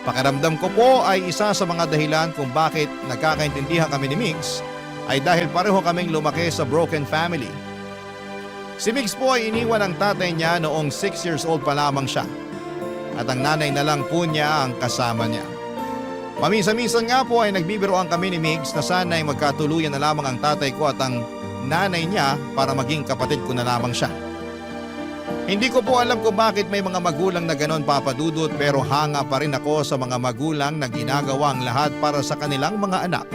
Pakiramdam ko po ay isa sa mga dahilan kung bakit nagkakaintindihan kami ni Migs ay dahil pareho kaming lumaki sa broken family. Si Migs po ay iniwan ng tatay niya noong 6 years old pa lamang siya at ang nanay na lang po niya ang kasama niya. Paminsan-minsan nga po ay nagbibiroan kami ni Migs na sana ay magkatuluyan na lamang ang tatay ko at ang nanay niya para maging kapatid ko na lamang siya. Hindi ko po alam kung bakit may mga magulang na ganon, Papa Dudut, pero hanga pa rin ako sa mga magulang na ginagawa ang lahat para sa kanilang mga anak,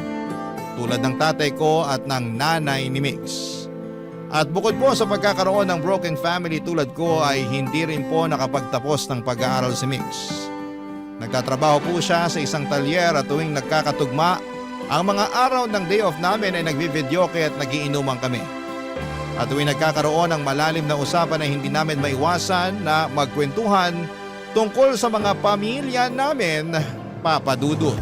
tulad ng tatay ko at ng nanay ni Migs. At bukod po sa pagkakaroon ng broken family tulad ko ay hindi rin po nakapagtapos ng pag-aaral si Migs. Nagtatrabaho po siya sa isang talyer at tuwing nagkakatugma, ang mga araw ng day off namin ay nagbi-videoke at nagiinuman kami. At tuwing nagkakaroon ng malalim na usapan ay hindi namin maiwasan na magkwentuhan tungkol sa mga pamilya namin, Papa Dudut.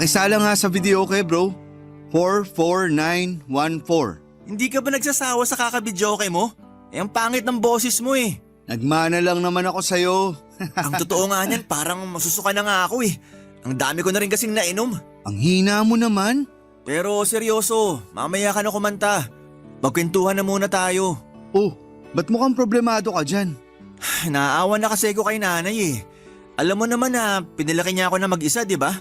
Pakisala nga sa video bro. 44914. Hindi ka ba nagsasawa sa kakabidyoke mo? Ang pangit ng boses mo eh. Nagmana lang naman ako sa'yo. Ang totoo nga niyan, parang masusuka na nga ako eh. Ang dami ko na rin kasing nainom. Ang hina mo naman. Pero seryoso, mamaya ka na kumanta. Magkwentuhan na muna tayo. Oh, ba't mukhang problemado ka dyan? Naaawa na kasi ako kay nanay eh. Alam mo naman na pinalaki niya ako na mag-isa, di ba?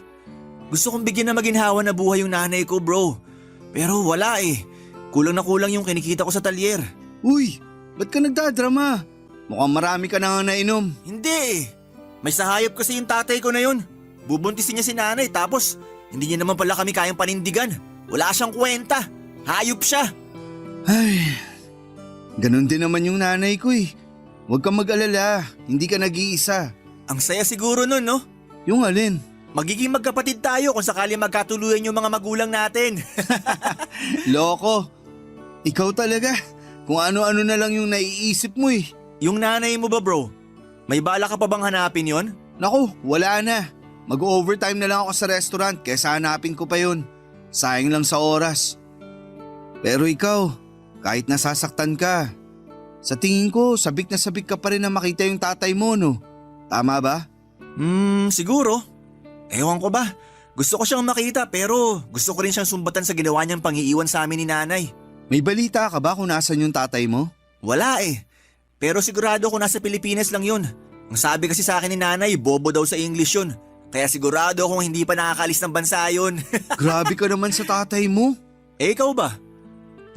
Gusto kong bigyan na maginhawa na buhay yung nanay ko, bro. Pero wala eh. Kulang na kulang yung kinikita ko sa talyer. Uy, ba't ka nagdadrama? Mukhang marami ka na nga nainom. Hindi eh. May sahayop kasi yung tatay ko na yun. Bubuntisin niya si nanay tapos hindi niya naman pala kami kayang panindigan. Wala siyang kwenta. Hayop siya. Ay, ganun din naman yung nanay ko eh. Huwag kang mag-alala, hindi ka nag-iisa. Ang saya siguro nun, no? Yung alin? Magiging magkapatid tayo kung sakali magkatuluyan yung mga magulang natin. Loko, ikaw talaga. Kung ano-ano na lang yung naiisip mo eh. Yung nanay mo ba, bro? May bala ka pa bang hanapin yon? Naku, wala na. Mag-overtime na lang ako sa restaurant kaysa hanapin ko pa yun. Sayang lang sa oras. Pero ikaw, kahit nasasaktan ka, sa tingin ko sabik na sabik ka pa rin na makita yung tatay mo, no? Tama ba? Siguro. Ewan ko ba? Gusto ko siyang makita pero gusto ko rin siyang sumbatan sa ginawa niyang pangiiwan sa amin ni nanay. May balita ka ba kung nasan yung tatay mo? Wala eh. Pero sigurado ko nasa Pilipinas lang yun. Ang sabi kasi sa akin ni nanay, bobo daw sa English yun. Kaya sigurado kung hindi pa nakakalis ng bansa yun. Grabe ka naman sa tatay mo. Eh ikaw ba?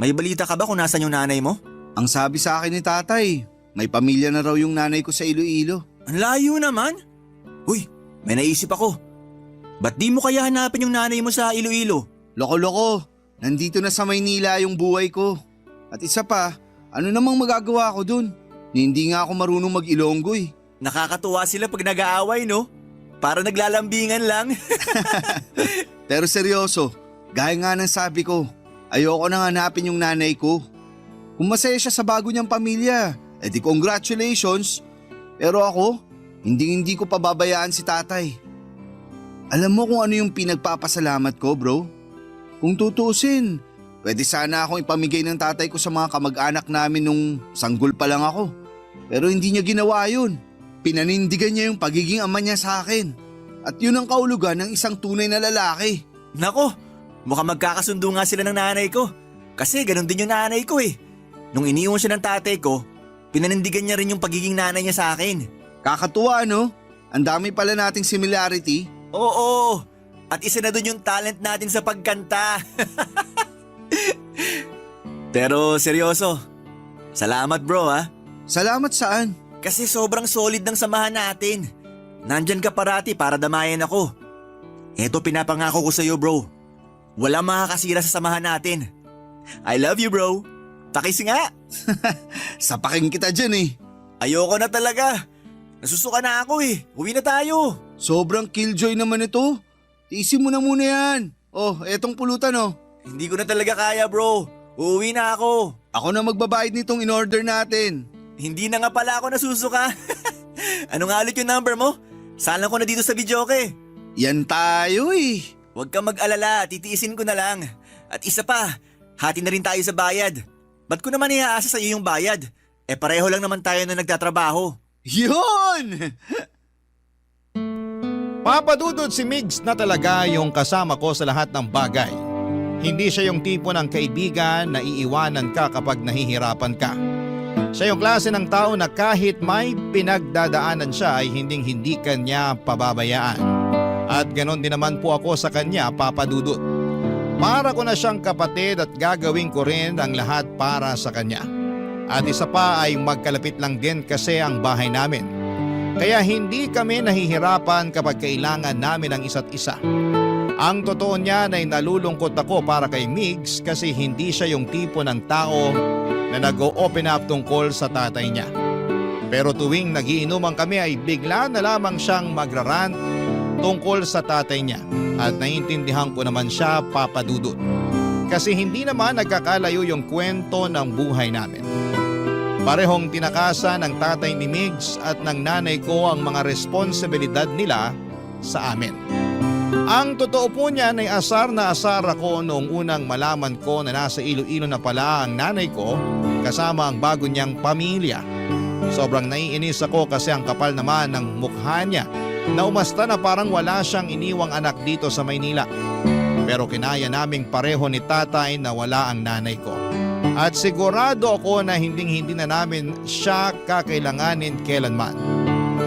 May balita ka ba kung nasan yung nanay mo? Ang sabi sa akin ni tatay, may pamilya na raw yung nanay ko sa Iloilo. Ang layo naman. Uy, may naisip ako. Ba't di mo kaya hanapin yung nanay mo sa Iloilo? Loko-loko, nandito na sa Maynila yung buhay ko. At isa pa, ano namang magagawa ko dun? Hindi nga ako marunong mag-Ilonggo eh. Nakakatuwa sila pag nag-aaway, no? Para naglalambingan lang. Pero seryoso, gaya nga ng sabi ko, ayoko nang hanapin yung nanay ko. Kung masaya siya sa bago niyang pamilya, edi congratulations. Pero ako, hindi ko pababayaan si tatay. Alam mo kung ano yung pinagpapasalamat ko, bro? Kung tutuusin, pwede sana akong ipamigay ng tatay ko sa mga kamag-anak namin nung sanggol pa lang ako. Pero hindi niya ginawa yun. Pinanindigan niya yung pagiging ama niya sa akin. At yun ang kaulugan ng isang tunay na lalaki. Nako, mukhang magkakasundo nga sila ng nanay ko. Kasi ganun din yung nanay ko eh. Nung iniwan siya ng tatay ko, pinanindigan niya rin yung pagiging nanay niya sa akin. Kakatuwa, no? Ang dami pala nating similarity. Oo, at isa na dun yung talent natin sa pagkanta. Pero seryoso, salamat bro ha. Salamat saan? Kasi sobrang solid ng samahan natin. Nandyan ka parati para damayan ako. Eto pinapangako ko sa'yo bro. Walang makakasira sa samahan natin. I love you bro. Takis nga. Sapakin kita dyan eh. Ayoko na talaga. Nasusuka na ako eh. Uwi na tayo. Sobrang killjoy naman ito. Tiisin mo na muna yan. Oh, etong pulutan oh. Hindi ko na talaga kaya bro. Uuwi na ako. Ako na magbabayad nitong in-order natin. Hindi na nga pala ako nasusuka. Ano nga ulit yung number mo? Salang ko na dito sa videoke. Yan tayo eh. Huwag kang mag-alala, titiisin ko na lang. At isa pa, hati na rin tayo sa bayad. Ba't ko naman iaasa sa iyo yung bayad? Eh pareho lang naman tayo na nagtatrabaho. Yun! Papadudod si Migs na talaga yung kasama ko sa lahat ng bagay. Hindi siya yung tipo ng kaibigan na iiwanan ka kapag nahihirapan ka. Siya yung klase ng tao na kahit may pinagdadaanan siya ay hindi kanya pababayaan. At ganon din naman po ako sa kanya, Papa Dudut. Para ko na siyang kapatid at gagawin ko rin ang lahat para sa kanya. At isa pa ay magkalapit lang din kasi ang bahay namin. Kaya hindi kami nahihirapan kapag kailangan namin ang isa't isa. Ang totoo niyan ay nalulungkot ako para kay Migs kasi hindi siya yung tipo ng tao na nag-o-open up tungkol sa tatay niya. Pero tuwing nagiinuman kami ay bigla na lamang siyang magrarant tungkol sa tatay niya at naiintindihan ko naman siya, Papa Dudut. Kasi hindi naman nagkakalayo yung kwento ng buhay namin. Parehong tinakasan ng tatay ni Migs at ng nanay ko ang mga responsibilidad nila sa amin. Ang totoo po niyan ay asar na asar ako noong unang malaman ko na nasa Iloilo na pala ang nanay ko kasama ang bago niyang pamilya. Sobrang naiinis ako kasi ang kapal naman ng mukha niya na umasta na parang wala siyang iniwang anak dito sa Maynila. Pero kinaya naming pareho ni tatay na wala ang nanay ko. At sigurado ako na hindi na namin siya kakailanganin kailanman.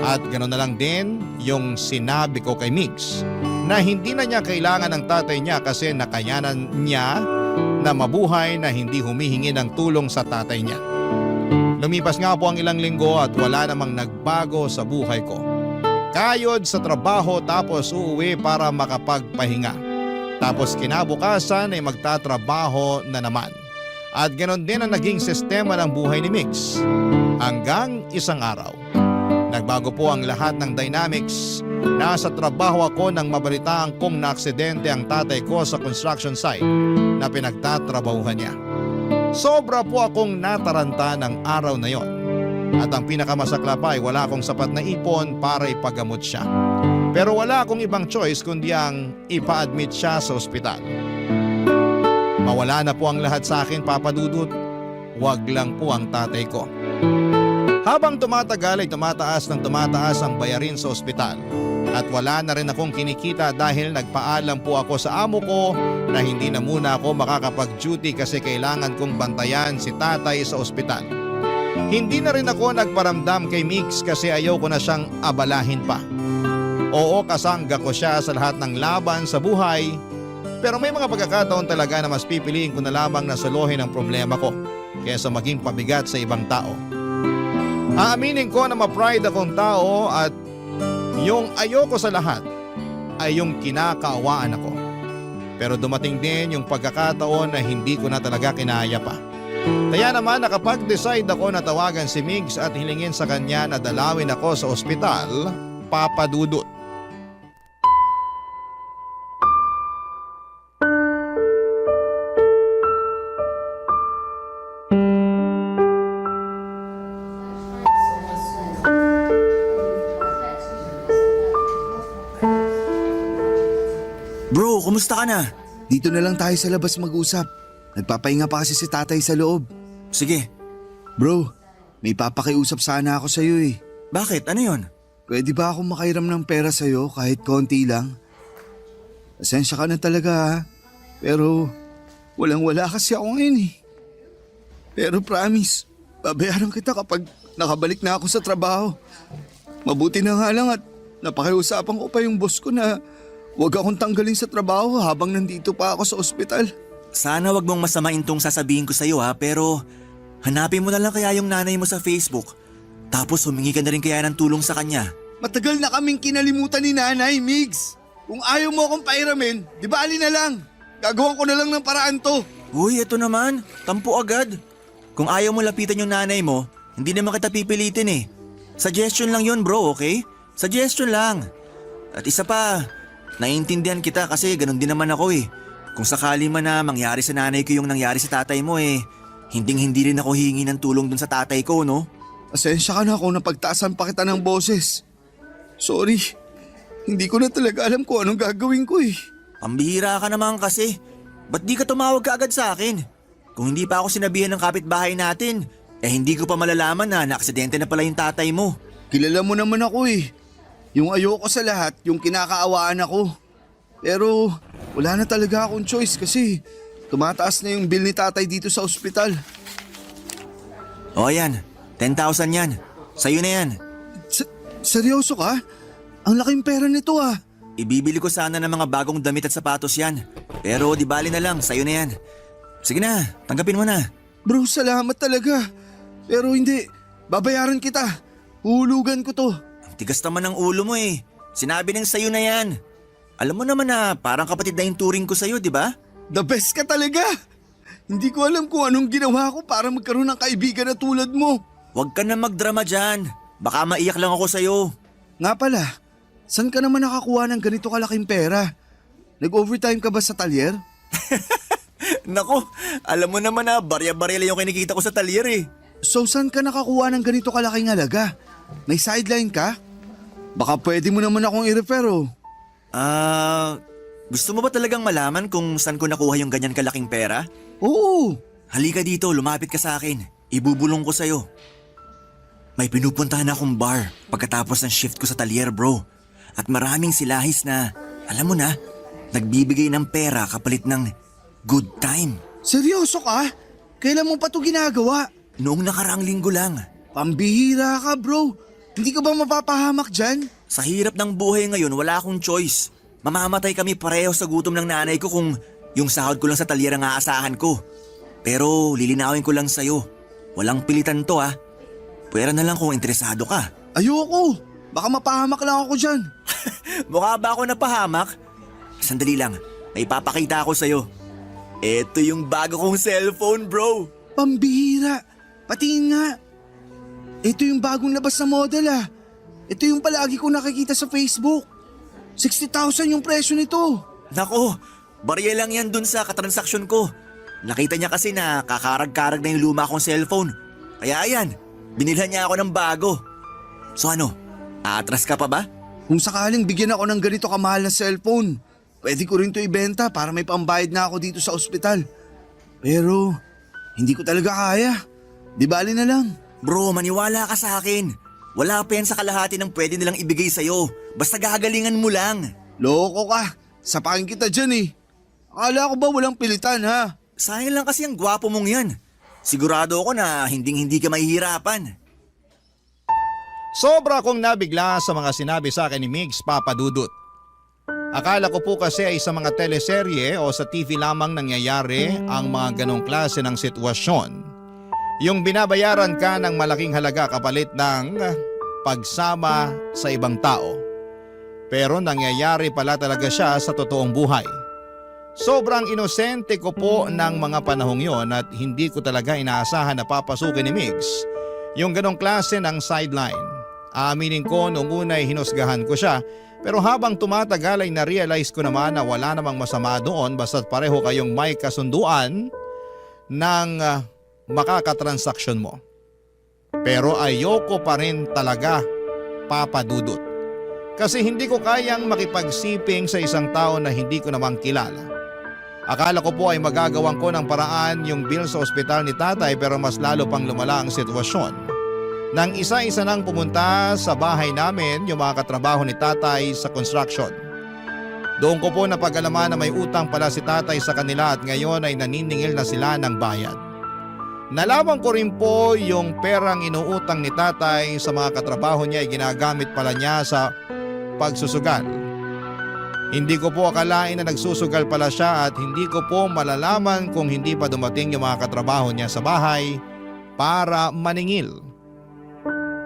At gano'n na lang din yung sinabi ko kay Migs na hindi na niya kailangan ng tatay niya kasi nakayanan niya na mabuhay na hindi humihingi ng tulong sa tatay niya. Lumipas nga po ang ilang linggo at wala namang nagbago sa buhay ko. Kayod sa trabaho tapos uuwi para makapagpahinga. Tapos kinabukasan ay magtatrabaho na naman. At ganoon din ang naging sistema ng buhay ni Migs. Hanggang isang araw. Nagbago po ang lahat ng dynamics. Nasa trabaho ako nang mabalitaan kong naaksidente ang tatay ko sa construction site na pinagtatrabahuhan niya. Sobra po akong nataranta ng araw na yon. At ang pinakamasakla pa ay wala akong sapat na ipon para ipagamot siya. Pero wala akong ibang choice kundi ang ipa-admit siya sa ospital. Mawala na po ang lahat sa akin, Papa Dudut. Wag lang po ang tatay ko. Habang tumatagal ay tumataas ang bayarin sa ospital. At wala na rin akong kinikita dahil nagpaalam po ako sa amo ko na hindi na muna ako makakapag-duty kasi kailangan kong bantayan si tatay sa ospital. Hindi na rin ako nagparamdam kay Migs kasi ayaw ko na siyang abalahin pa. Oo, kasangga ko siya sa lahat ng laban sa buhay. Pero may mga pagkakataon talaga na mas pipiliin ko na lamang na solohin ang problema ko kaysa maging pabigat sa ibang tao. Aaminin ko na ma-pride akong tao at yung ayoko sa lahat ay yung kinakaawaan ako. Pero dumating din yung pagkakataon na hindi ko na talaga kinaya pa. Kaya naman nakapag-decide ako na tawagan si Migs at hilingin sa kanya na dalawin ako sa ospital, Papa Dudut. Bro, kumusta ka na? Dito na lang tayo sa labas mag-usap. Nagpapahinga pa kasi si tatay sa loob. Sige. Bro, may papakiusap sana ako sa'yo eh. Bakit? Ano yon? Pwede ba akong makairam ng pera sa'yo kahit konti lang? Pasensya ka na talaga ha. Pero walang-wala kasi ako ngayon eh. Pero promise, babayaran kita kapag nakabalik na ako sa trabaho. Mabuti na nga lang at napakiusapan ko pa yung boss ko na huwag akong tanggalin sa trabaho habang nandito pa ako sa ospital. Sana wag mong masamain tong sasabihin ko sa'yo ha, pero hanapin mo na lang kaya yung nanay mo sa Facebook. Tapos humingi ka na rin kaya ng tulong sa kanya. Matagal na kaming kinalimutan ni Nanay, Migs. Kung ayaw mo akong pairamin, di ba alin na lang? Gagawan ko na lang ng paraan to. Uy, eto naman. Tampo agad. Kung ayaw mo lapitan yung nanay mo, hindi naman kita pipilitin eh. Suggestion lang yun bro, okay? Suggestion lang. At isa pa, naiintindihan kita kasi ganun din naman ako eh. Kung sakali man na mangyari sa nanay ko yung nangyari sa tatay mo eh, hindi rin ako hihingi ng tulong dun sa tatay ko, no? Asensya ka na kung napagtaasan pa kita ng boses. Sorry, hindi ko na talaga alam kung anong gagawin ko eh. Pambihira ka naman kasi. Ba't di ka tumawag ka agad sa akin? Kung hindi pa ako sinabihan ng kapitbahay natin, hindi ko pa malalaman na naaksidente na pala yung tatay mo. Kilala mo naman ako eh. Yung ayoko sa lahat, yung kinakaawaan ako. Pero wala na talaga akong choice kasi tumataas na yung bill ni tatay dito sa ospital. O yan, 10,000 yan. Sa'yo na yan. Seryoso ka? Ang laking pera nito ah. Ibibili ko sana ng mga bagong damit at sapatos yan. Pero di bali na lang, sa'yo na yan. Sige na, tanggapin mo na. Bro, salamat talaga. Pero hindi, babayaran kita. Hulugan ko to. Ang tigas naman ng ulo mo eh. Sinabi nang sa'yo na yan. Alam mo naman na parang kapatid na yung turing ko sa'yo, di ba? The best ka talaga. Hindi ko alam kung anong ginawa ko para magkaroon ng kaibigan na tulad mo. Huwag ka na magdrama dyan. Baka maiyak lang ako sa'yo. Nga pala, saan ka naman nakakuha ng ganito kalaking pera? Nag-overtime ka ba sa talyer? Nako, alam mo naman na barya-barya lang yung kinikita ko sa talyer eh. So saan ka nakakuha ng ganito kalaking halaga? May sideline ka? Baka pwede mo naman akong i-refer oh. Gusto mo ba talagang malaman kung saan ko nakuha yung ganyan kalaking pera? Oo. Halika dito, lumapit ka sa akin. Ibubulong ko sa'yo. May pinupuntahan akong bar pagkatapos ng shift ko sa talyer, bro. At maraming silahis na, alam mo na, nagbibigay ng pera kapalit ng good time. Seryoso ka? Kailan mo pa to ginagawa? Noong nakaraang linggo lang. Pambihira ka, bro. Hindi ka ba mapapahamak dyan? Sa hirap ng buhay ngayon, wala akong choice. Mamamatay kami pareho sa gutom ng nanay ko kung yung sahod ko lang sa talyer ang aasahan ko. Pero lilinawin ko lang sa'yo, walang pilitan to ah. Pwera na lang kung interesado ka. Ayoko. Baka mapahamak lang ako dyan. Mukha ba ako napahamak? Sandali lang, may papakita ako sa'yo. Ito yung bago kong cellphone, bro. Pambihira. Patingin nga. Ito yung bagong labas na model ah. Ito yung palagi ko nakikita sa Facebook. 60,000 yung presyo nito. Nako, barya lang yan dun sa katransaksyon ko. Nakita niya kasi na kakarag-karag na yung luma kong cellphone. Kaya ayan, binilhan niya ako ng bago. So ano, aatras ka pa ba? Kung sakaling bigyan ako ng ganito kamahal na cellphone, pwede ko rin to ibenta para may pambayad na ako dito sa ospital. Pero, hindi ko talaga kaya. Di bali na lang. Bro, maniwala ka sa akin. Wala pa yan sa kalahati ng pwede nilang ibigay sa'yo. Basta gagalingan mo lang. Loko ka. Sapakin kita dyan eh. Akala ko ba walang pilitan ha? Sayang lang kasi ang gwapo mong yan. Sigurado ako na hinding-hindi ka mahihirapan. Sobra akong nabigla sa mga sinabi sa akin ni Migs, Papa Dudut. Akala ko po kasi ay sa mga teleserye o sa TV lamang nangyayari ang mga ganong klase ng sitwasyon. Yung binabayaran ka ng malaking halaga kapalit ng pagsama sa ibang tao. Pero nangyayari pala talaga siya sa totoong buhay. Sobrang inosente ko po ng mga panahong yon at hindi ko talaga inaasahan na papasukin ni Migs yung ganong klase ng sideline. Aaminin ko noong una ay hinusgahan ko siya, pero habang tumatagal ay na-realize ko naman na wala namang masama doon basta't pareho kayong may kasunduan ng makakatransaksyon mo. Pero ayoko pa rin talaga, Papa Dudut. Kasi hindi ko kayang makipagsiping sa isang tao na hindi ko namang kilala. Akala ko po ay magagawan ko ng paraan yung bill sa ospital ni tatay, pero mas lalo pang lumala ang sitwasyon. Nang isa-isa nang pumunta sa bahay namin yung mga katrabaho ni tatay sa construction. Doon ko po napag-alaman na may utang pala si tatay sa kanila at ngayon ay naniningil na sila ng bayad. Nalaman ko rin po yung perang inuutang ni tatay sa mga katrabaho niya ay ginagamit pala niya sa pagsusugal. Hindi ko po akalain na nagsusugal pala siya at hindi ko po malalaman kung hindi pa dumating yung mga katrabaho niya sa bahay para maningil.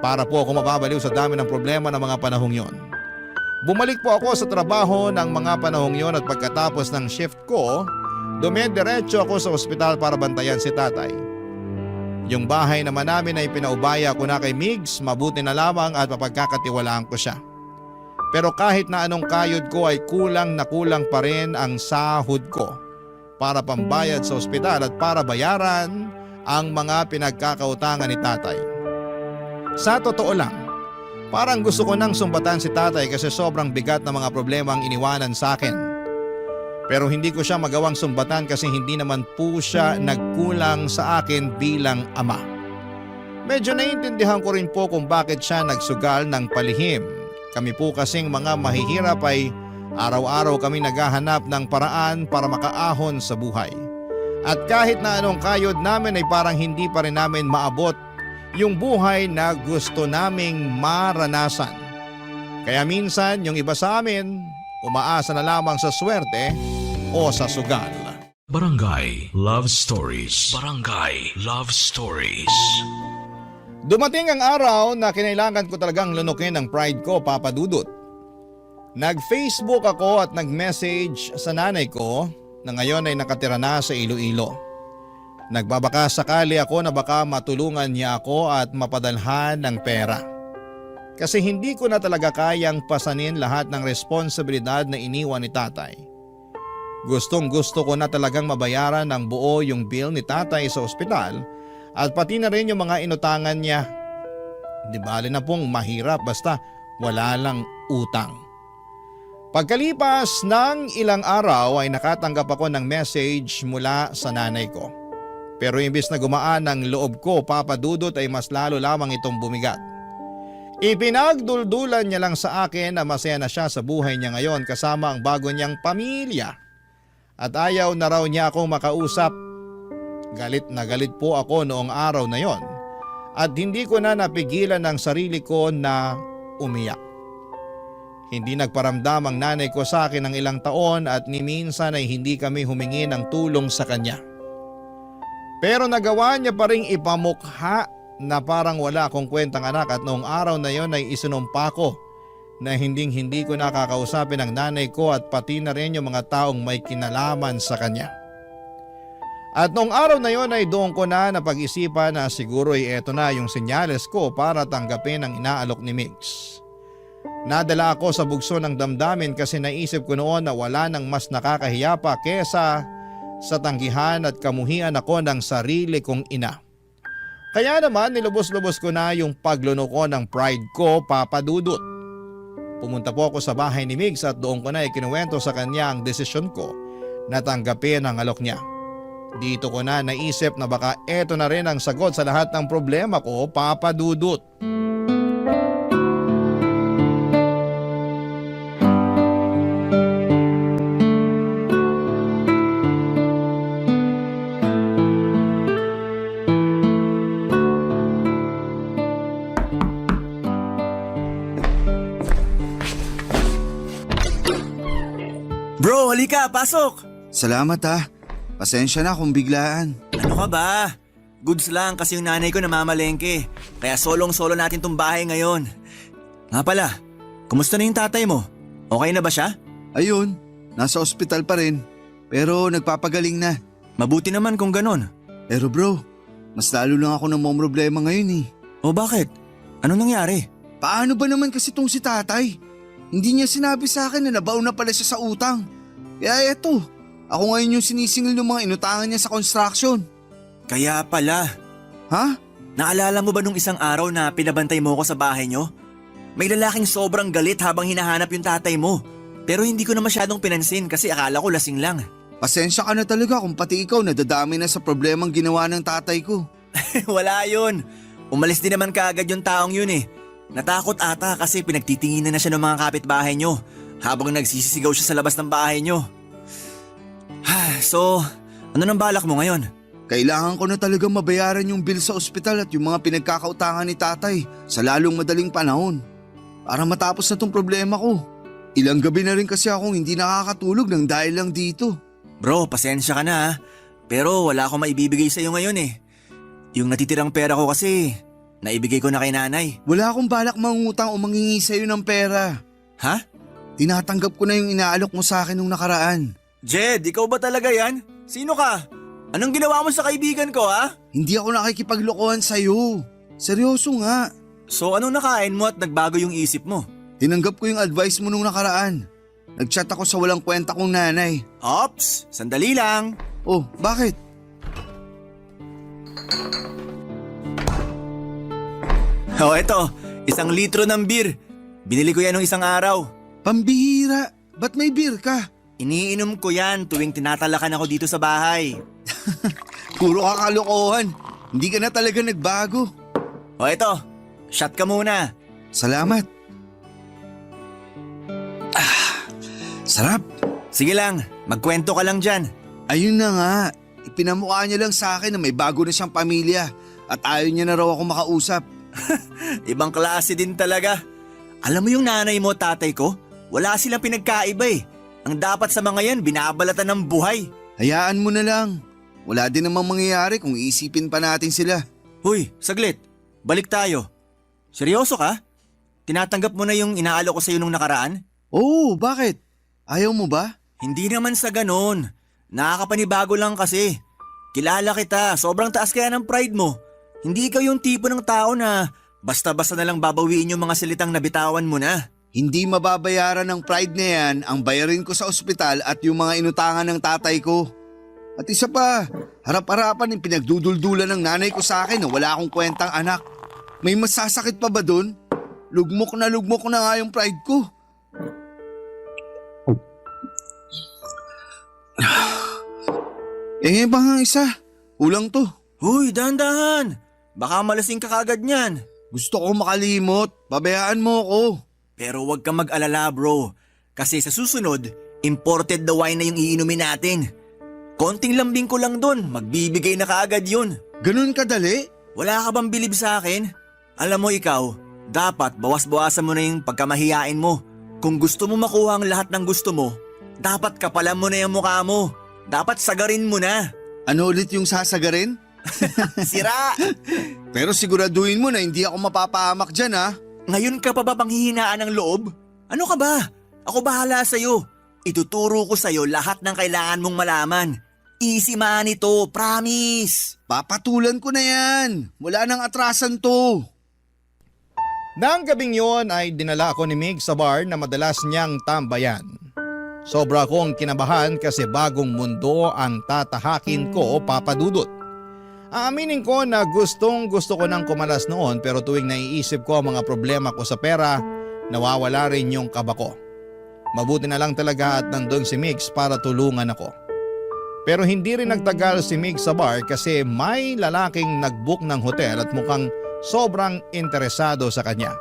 Para po ako mababaliw sa dami ng problema ng mga panahong yon. Bumalik po ako sa trabaho ng mga panahong yon at pagkatapos ng shift ko, dumidiretso ako sa ospital para bantayan si tatay. Yung bahay naman namin ay pinaubaya ko na kay Migs, mabuti na lamang at mapagkakatiwalaan ko siya. Pero kahit na anong kayod ko ay kulang na kulang pa rin ang sahod ko para pambayad sa ospital at para bayaran ang mga pinagkakautangan ni tatay. Sa totoo lang, parang gusto ko nang sumbatan si tatay kasi sobrang bigat na mga problema ang iniwanan sa akin. Pero hindi ko siya magawang sumbatan kasi hindi naman po siya nagkulang sa akin bilang ama. Medyo naiintindihan ko rin po kung bakit siya nagsugal ng palihim. Kami po kasing mga mahihirap ay araw-araw kami naghahanap ng paraan para makaahon sa buhay. At kahit na anong kayod namin ay parang hindi pa rin namin maabot yung buhay na gusto naming maranasan. Kaya minsan yung iba sa amin umaasa na lamang sa swerte o sa sugal. Barangay Love Stories. Barangay Love Stories. Dumating ang araw na kinailangan ko talagang lunukin ang pride ko, Papa Dudut. Nag-Facebook ako at nag-message sa nanay ko na ngayon ay nakatira na sa Iloilo. Nagbabaka sakali ako na baka matulungan niya ako at mapadalhan ng pera. Kasi hindi ko na talaga kayang pasanin lahat ng responsibilidad na iniwan ni tatay. Gustong gusto ko na talagang mabayaran ng buo yung bill ni tatay sa ospital at pati na rin yung mga inutangan niya. Di bali na pong mahirap basta wala lang utang. Pagkalipas ng ilang araw ay nakatanggap ako ng message mula sa nanay ko. Pero imbis na gumaan ang loob ko, Papa Dudut, ay mas lalo lamang itong bumigat. Ipinagduldulan niya lang sa akin na masaya na siya sa buhay niya ngayon kasama ang bago niyang pamilya. At ayaw na raw niya akong makausap. Galit na galit po ako noong araw na yon. At hindi ko na napigilan ang sarili ko na umiyak. Hindi nagparamdam ang nanay ko sa akin ng ilang taon at ni minsan ay hindi kami humingi ng tulong sa kanya. Pero nagawa niya pa ring ipamukha na parang wala akong kwentang anak at noong araw na yon ay isinumpa ko na hindi ko nakakausapin ang nanay ko at pati na rin yung mga taong may kinalaman sa kanya. At noong araw na yon ay doon ko na napag-isipan na siguro ay eto na yung senyales ko para tanggapin ang inaalok ni Mix. Nadala ako sa bugso ng damdamin kasi naisip ko noon na wala nang mas nakakahiya pa kesa sa tanggihan at kamuhian ako ng sarili kong ina. Kaya naman nilubos-lubos ko na yung pagluno ko ng pride ko, Papa Dudut. Pumunta po ako sa bahay ni Migs at doon ko na ikinuwento sa kanya ang desisyon ko na tanggapin ang alok niya. Dito ko na naisip na baka eto na rin ang sagot sa lahat ng problema ko, Papa Dudut. Bro, halika, pasok! Salamat ha. Pasensya na kung biglaan. Ano ka ba? Goods lang kasi yung nanay ko namamalengke. Kaya solong-solo natin tong bahay ngayon. Nga pala, kumusta na yung tatay mo? Okay na ba siya? Ayun, nasa ospital pa rin. Pero nagpapagaling na. Mabuti naman kung ganon. Pero bro, mas lalo lang ako ng problema ngayon eh. O bakit? Anong nangyari? Paano ba naman kasi tong si tatay? Hindi niya sinabi sa akin na nabaon na pala siya sa utang. Kaya eto, ako ngayon yung sinisingil ng mga inutangan niya sa construction. Kaya pala. Ha? Naalala mo ba nung isang araw na pinabantay mo ko sa bahay nyo? May lalaking sobrang galit habang hinahanap yung tatay mo. Pero hindi ko na masyadong pinansin kasi akala ko lasing lang. Pasensya ka na talaga kung pati ikaw nadadami na sa problemang ginawa ng tatay ko. Wala yun. Umalis din naman kaagad yung taong yun eh. Natakot ata kasi pinagtitinginan na siya ng mga kapitbahay nyo habang nagsisisigaw siya sa labas ng bahay nyo. So, ano nang balak mo ngayon? Kailangan ko na talagang mabayaran yung bill sa ospital at yung mga pinagkakautangan ni tatay sa lalong madaling panahon. Para matapos na tong problema ko. Ilang gabi na rin kasi akong hindi nakakatulog nang dahil lang dito. Bro, pasensya ka na ha. Pero wala akong maibibigay sa'yo ngayon eh. Yung natitirang pera ko kasi, naibigay ko na kay nanay. Wala akong balak mangutang o mangingi sa'yo ng pera. Ha? Tinatanggap ko na yung inaalok mo sa akin nung nakaraan. Jed, ikaw ba talaga yan? Sino ka? Anong ginawa mo sa kaibigan ko ha? Hindi ako nakikipaglokohan sa'yo. Seryoso nga. So anong nakain mo at nagbago yung isip mo? Tinanggap ko yung advice mo nung nakaraan. Nagchat ako sa walang kwenta kong nanay. Ops, sandali lang. Oh, bakit? Oh, eto, 1 litro ng beer. Binili ko yan nung isang araw. Pambihira, ba't may beer ka? Iniinom ko yan tuwing tinatalakan ako dito sa bahay. Puro kakalokohan. Hindi ka na talaga nagbago. O eto, shot ka muna. Salamat. Sarap. Sige lang, magkwento ka lang dyan. Ayun na nga, ipinamukha niya lang sa akin na may bago na siyang pamilya at ayaw niya na raw ako makausap. Ibang klase din talaga. Alam mo yung nanay mo, tatay ko? Wala silang pinagkaiba eh. Ang dapat sa mga yan, binabalatan ng buhay. Hayaan mo na lang. Wala din namang mangyayari kung iisipin pa natin sila. Huy, saglit. Balik tayo. Seryoso ka? Tinatanggap mo na yung inaalok ko sa'yo nung nakaraan? Oo, bakit? Ayaw mo ba? Hindi naman sa ganon. Nakakapanibago lang kasi. Kilala kita, sobrang taas kaya ng pride mo. Hindi ikaw yung tipo ng tao na basta-basta na lang babawiin yung mga salitang nabitawan mo na. Hindi mababayaran ng pride na yan ang bayarin ko sa ospital at yung mga inutangan ng tatay ko. At isa pa, harap-harapan yung pinagduduldulan ng nanay ko sa akin na wala akong kwentang anak. May masasakit pa ba dun? Lugmok na nga yung pride ko. Eh, baka isa. Kulang to. Huy, dahan-dahan. Baka malasing ka kagad niyan. Gusto ko makalimot. Pabayaan mo ako. Pero huwag kang mag-alala bro. Kasi sa susunod, imported the wine na yung iinumin natin. Konting lambing ko lang dun, magbibigay na kaagad yun. Ganun kadali? Wala ka bang bilib sa akin? Alam mo ikaw, dapat bawas-bawasan mo na yung pagkamahiyain mo. Kung gusto mo makuha ang lahat ng gusto mo, dapat kapalan mo na yung mukha mo. Dapat sagarin mo na. Ano ulit yung sasagarin? Sira! Pero siguraduhin mo na hindi ako mapapahamak dyan ha. Ngayon ka pa ba panghihinaan ng loob? Ano ka ba? Ako bahala sa'yo. Ituturo ko sa'yo lahat ng kailangan mong malaman. Easy man ito, promise. Papatulan ko na yan. Wala nang atrasan to. Nang gabing yon ay dinala ako ni Mig sa bar na madalas niyang tambayan. Sobra akong kinabahan kasi bagong mundo ang tatahakin ko, Papa Dudut. Aaminin ko na gustong gusto ko nang kumalas noon pero tuwing naiisip ko ang mga problema ko sa pera, nawawala rin yung kaba ko. Mabuti na lang talaga at nandun si Migs para tulungan ako. Pero hindi rin nagtagal si Migs sa bar kasi may lalaking nagbook ng hotel at mukhang sobrang interesado sa kanya.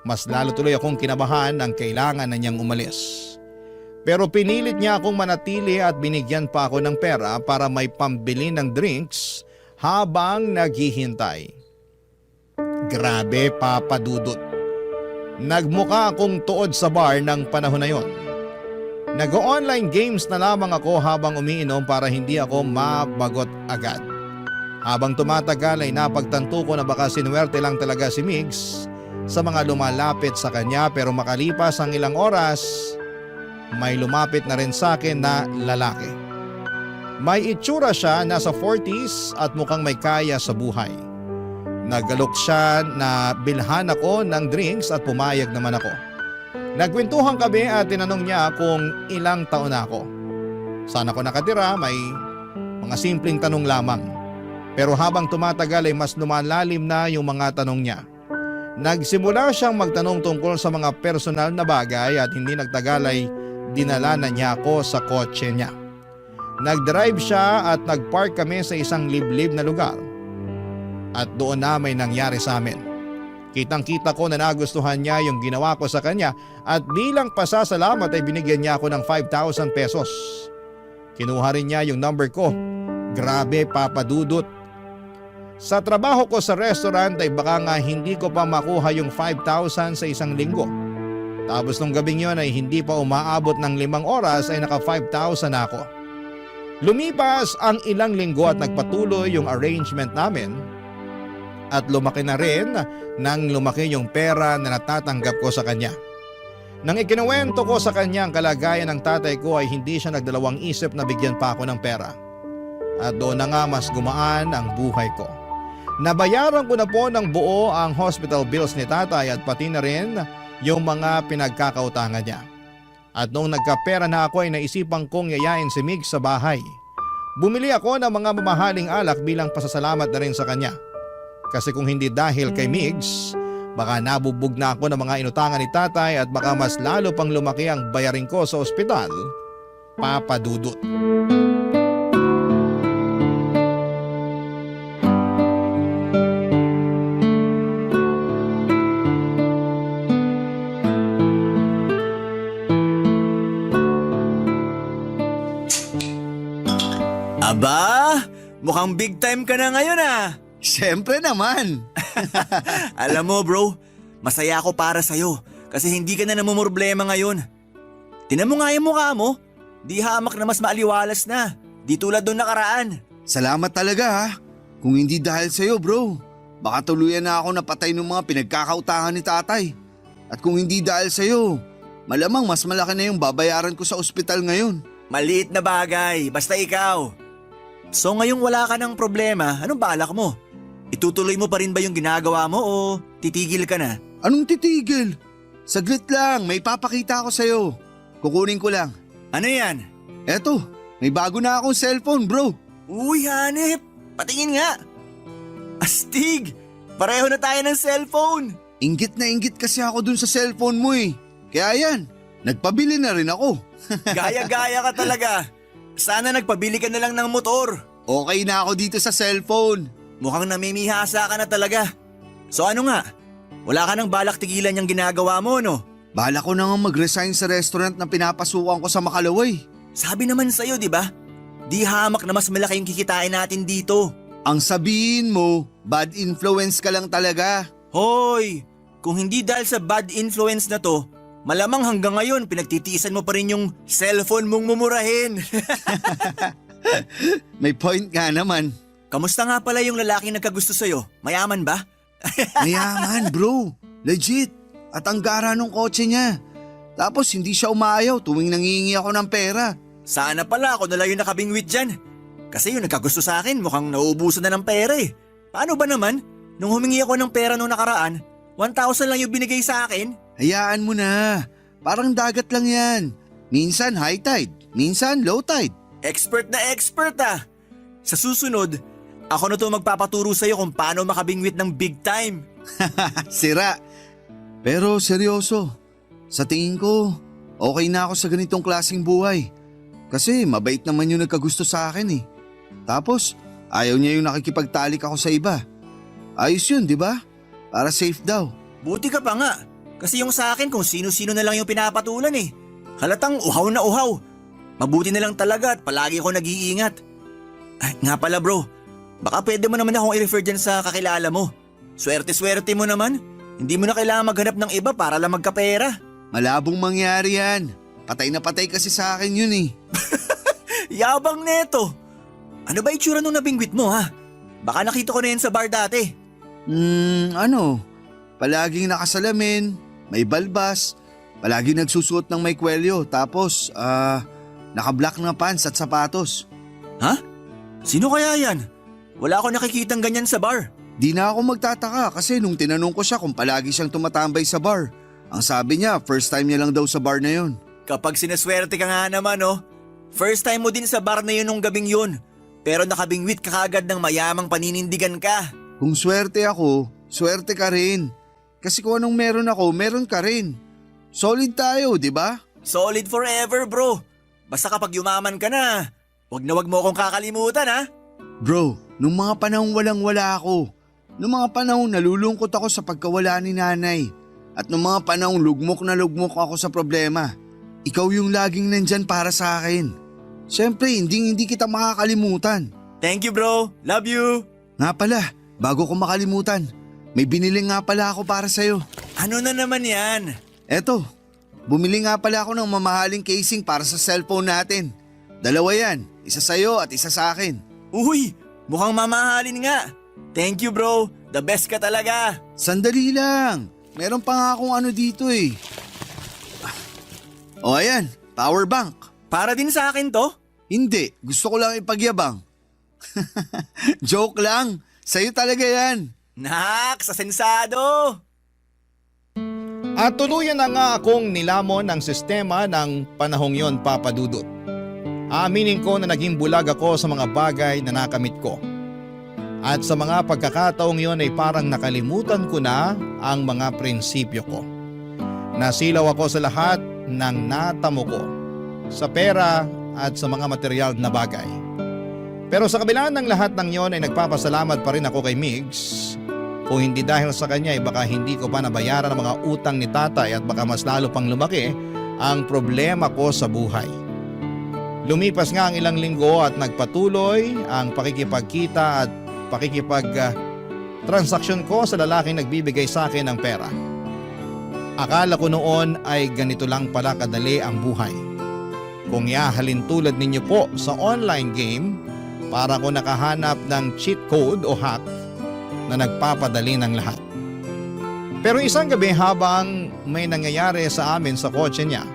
Mas lalo tuloy akong kinabahan ang kailangan na niyang umalis. Pero pinilit niya akong manatili at binigyan pa ako ng pera para may pambili ng drinks habang naghihintay. Grabe, Papa Dudut. Nagmukha akong tuod sa bar ng panahon na yon. Nag-online games na lamang ako habang umiinom para hindi ako mabagot agad. Habang tumatagal ay napagtanto ko na baka sinuwerte lang talaga si Migs sa mga lumalapit sa kanya pero makalipas ang ilang oras, may lumapit na rin sa akin na lalaki. May itsura siya, nasa 40s at mukhang may kaya sa buhay. Nagalok siya na bilhan ako ng drinks at pumayag naman ako. Nagkwentuhan kami at tinanong niya kung ilang taon na ako. Saan ako nakatira, may mga simpleng tanong lamang. Pero habang tumatagal ay mas lumalalim na yung mga tanong niya. Nagsimula siyang magtanong tungkol sa mga personal na bagay at hindi nagtagal ay dinala na niya ako sa kotse niya. Nag-drive siya at nag-park kami sa isang liblib na lugar. At doon na may nangyari sa amin. Kitang-kita ko na nagustuhan niya yung ginawa ko sa kanya at bilang pasasalamat ay binigyan niya ako ng 5,000 pesos. Kinuha rin niya yung number ko. Grabe, Papa Dudut. Sa trabaho ko sa restaurant ay baka nga hindi ko pa makuha yung 5,000 sa isang linggo. Tapos nung gabing yon ay hindi pa umaabot ng 5 oras ay naka 5,000 na ako. Lumipas ang ilang linggo at nagpatuloy yung arrangement namin. At lumaki na rin nang lumaki yung pera na natatanggap ko sa kanya. Nang ikinuwento ko sa kanya ang kalagayan ng tatay ko ay hindi siya nagdalawang isip na bigyan pa ako ng pera. At doon na nga mas gumaan ang buhay ko. Nabayaran ko na po ng buo ang hospital bills ni tatay at pati na rin yung mga pinagkakautangan niya. At noong nagkapera na ako ay naisipan kong yayain si Mig sa bahay. Bumili ako ng mga mamahaling alak bilang pasasalamat na rin sa kanya. Kasi kung hindi dahil kay Migs, baka nabubog na ako ng mga inutangan ni tatay at baka mas lalo pang lumaki ang bayarin ko sa ospital, Papa Dudut. Aba, mukhang big time ka na ngayon ah. Siyempre naman. Alam mo bro, masaya ako para sa'yo kasi hindi ka na namumroblema ngayon. Tinan mo nga yung mukha mo, di hamak na mas maaliwalas na, di tulad doon nakaraan. Salamat talaga ha. Kung hindi dahil sa'yo bro, baka tuluyan na ako napatay ng mga pinagkakautangan ni tatay. At kung hindi dahil sa'yo, malamang mas malaki na yung babayaran ko sa ospital ngayon. Maliit na bagay, basta ikaw. So ngayong wala ka ng problema, anong balak mo? Itutuloy mo pa rin ba yung ginagawa mo o titigil ka na? Anong titigil? Saglit lang, may papakita ako sa'yo. Kukunin ko lang. Ano yan? Eto, may bago na akong cellphone bro. Uy, hanip! Patingin nga! Astig! Pareho na tayo ng cellphone! Inggit na inggit kasi ako dun sa cellphone mo eh. Kaya yan, nagpabili na rin ako. Gaya-gaya ka talaga. Sana nagpabili ka na lang ng motor. Okay na ako dito sa cellphone. Mukhang namimihasa ka na talaga. So ano nga? Wala ka nang balak tigilan yung ginagawa mo, no? Bala ko na nga mag-resign sa restaurant na pinapasukan ko sa Makalaway. Sabi naman sa'yo, di ba? Di hamak na mas malaki yung kikitain natin dito. Ang sabihin mo, bad influence ka lang talaga. Hoy! Kung hindi dahil sa bad influence na to, malamang hanggang ngayon pinagtitiisan mo pa rin yung cellphone mong mumurahin. May point nga naman. Kamusta nga pala yung lalaking nagkagusto sa'yo? Mayaman ba? Mayaman bro, legit. At ang gara nung kotse niya. Tapos hindi siya umaayaw tuwing nangihingi ako ng pera. Sana pala ako na lang yung nakabingwit dyan. Kasi yung nagkagusto sa akin mukhang nauubusan na ng pera eh. Paano ba naman? Nung humingi ako ng pera nung nakaraan, 1,000 lang yung binigay sa akin. Hayaan mo na. Parang dagat lang yan. Minsan high tide, minsan low tide. Expert na expert ah. Sa susunod, ako na to magpapaturo sa'yo kung paano makabingwit ng big time. Sira. Pero seryoso, sa tingin ko, okay na ako sa ganitong klaseng buhay. Kasi mabait naman yung nagkagusto sa akin eh. Tapos, ayaw niya yung nakikipagtalik ako sa iba. Ayos yun, di ba? Para safe daw. Buti ka pa nga. Kasi yung sa akin kung sino-sino na lang yung pinapatulan eh. Halatang uhaw na uhaw. Mabuti na lang talaga at palagi ako nag-iingat. Ay, nga pala bro, baka pwede mo naman akong i-refer dyan sa kakilala mo. Swerte-swerte mo naman. Hindi mo na kailangan maghanap ng iba para lang magkapera. Malabong mangyari yan. Patay na patay kasi sa akin yun eh. Yabang neto. Ano ba itsura nung nabingwit mo ha? Baka nakita ko na yan sa bar dati. Palaging nakasalamin, may balbas, palaging nagsusuot ng may kwelyo, tapos naka-black na pants at sapatos. Ha? Sino kaya yan? Wala ako nakikitang ganyan sa bar. Di na ako magtataka kasi nung tinanong ko siya kung palagi siyang tumatambay sa bar, ang sabi niya first time niya lang daw sa bar na yun. Kapag sinaswerte ka nga naman oh. First time mo din sa bar na yun nung gabing yun. Pero nakabingwit ka kagad ng mayamang paninindigan ka. Kung swerte ako, swerte ka rin. Kasi kung anong meron ako, meron ka rin. Solid tayo, di ba? Solid forever bro. Basta kapag yumaman ka na, wag mo akong kakalimutan ha. Bro, nung mga panahong walang-wala ako, nung mga panahong nalulungkot ako sa pagkawala ni nanay, at nung mga panahong lugmok na lugmok ako sa problema, ikaw yung laging nandyan para sa akin. Siyempre, hindi kita makakalimutan. Thank you bro. Love you. Nga pala, bago ko makalimutan, may binili nga pala ako para sa'yo. Ano na naman yan? Eto, bumili nga pala ako ng mamahaling casing para sa cellphone natin. Dalawa yan, isa sa'yo at isa sa akin. Uy, mukhang mamahalin nga. Thank you bro. The best ka talaga. Sandali lang, meron pa nga akong ano dito eh. O ayan, power bank. Para din sa akin to? Hindi, gusto ko lang ipagyabang. Joke lang, sa'yo talaga yan. Nak, sa sensado. At tuluyan na nga akong nilamon ang sistema ng panahong yon, Papa Dudut. Aaminin ko na naging bulag ako sa mga bagay na nakamit ko. At sa mga pagkakataong yon ay parang nakalimutan ko na ang mga prinsipyo ko. Nasilaw ako sa lahat ng natamo ko, sa pera at sa mga material na bagay. Pero sa kabila ng lahat ng yon ay nagpapasalamat pa rin ako kay Migs. Kung hindi dahil sa kanya ay baka hindi ko pa nabayaran ang mga utang ni tatay at baka mas lalo pang lumaki ang problema ko sa buhay. Lumipas nga ang ilang linggo at nagpatuloy ang pakikipagkita at transaksyon ko sa lalaking nagbibigay sa akin ng pera. Akala ko noon ay ganito lang pala kadali ang buhay. Kung iahalin tulad ninyo po sa online game, para ko nakahanap ng cheat code o hack na nagpapadali ng lahat. Pero isang gabi habang may nangyayari sa amin sa kotse niya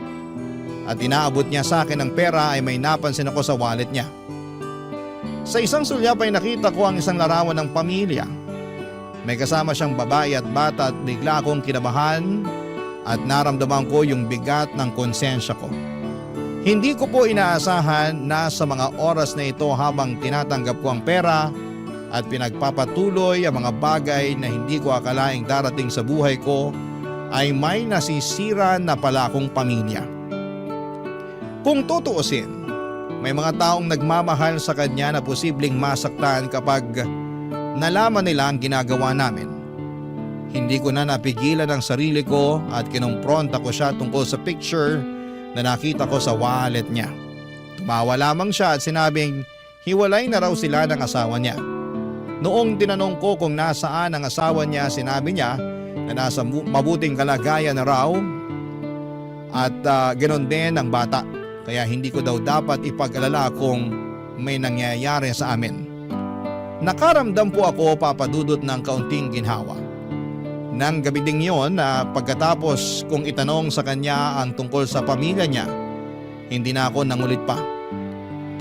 at inaabot niya sa akin ng pera ay may napansin ako sa wallet niya. Sa isang sulyap ay nakita ko ang isang larawan ng pamilya. May kasama siyang babae at bata at bigla akong kinabahan at naramdaman ko yung bigat ng konsensya ko. Hindi ko po inaasahan na sa mga oras na ito habang tinatanggap ko ang pera at pinagpapatuloy ang mga bagay na hindi ko akalaing darating sa buhay ko ay may nasisira na pala akong pamilya. Kung tutuusin, May mga taong nagmamahal sa kanya na posibleng masaktan kapag nalaman nila ang ginagawa namin. Hindi ko na napigilan ang sarili ko at kinumpronta ko siya tungkol sa picture na nakita ko sa wallet niya. Tumawa lamang siya at sinabing hiwalay na raw sila ng asawa niya. Noong tinanong ko kung nasaan ang asawa niya, sinabi niya na nasa mabuting kalagayan na raw at ganon din ang bata. Kaya hindi ko daw dapat ipag-alala kung may nangyayari sa amin. Nakaramdam po ako, Papa Dudut, ng kaunting ginhawa. Nang gabi ding yon na pagkatapos kong itanong sa kanya ang tungkol sa pamilya niya, hindi na ako nangulit pa.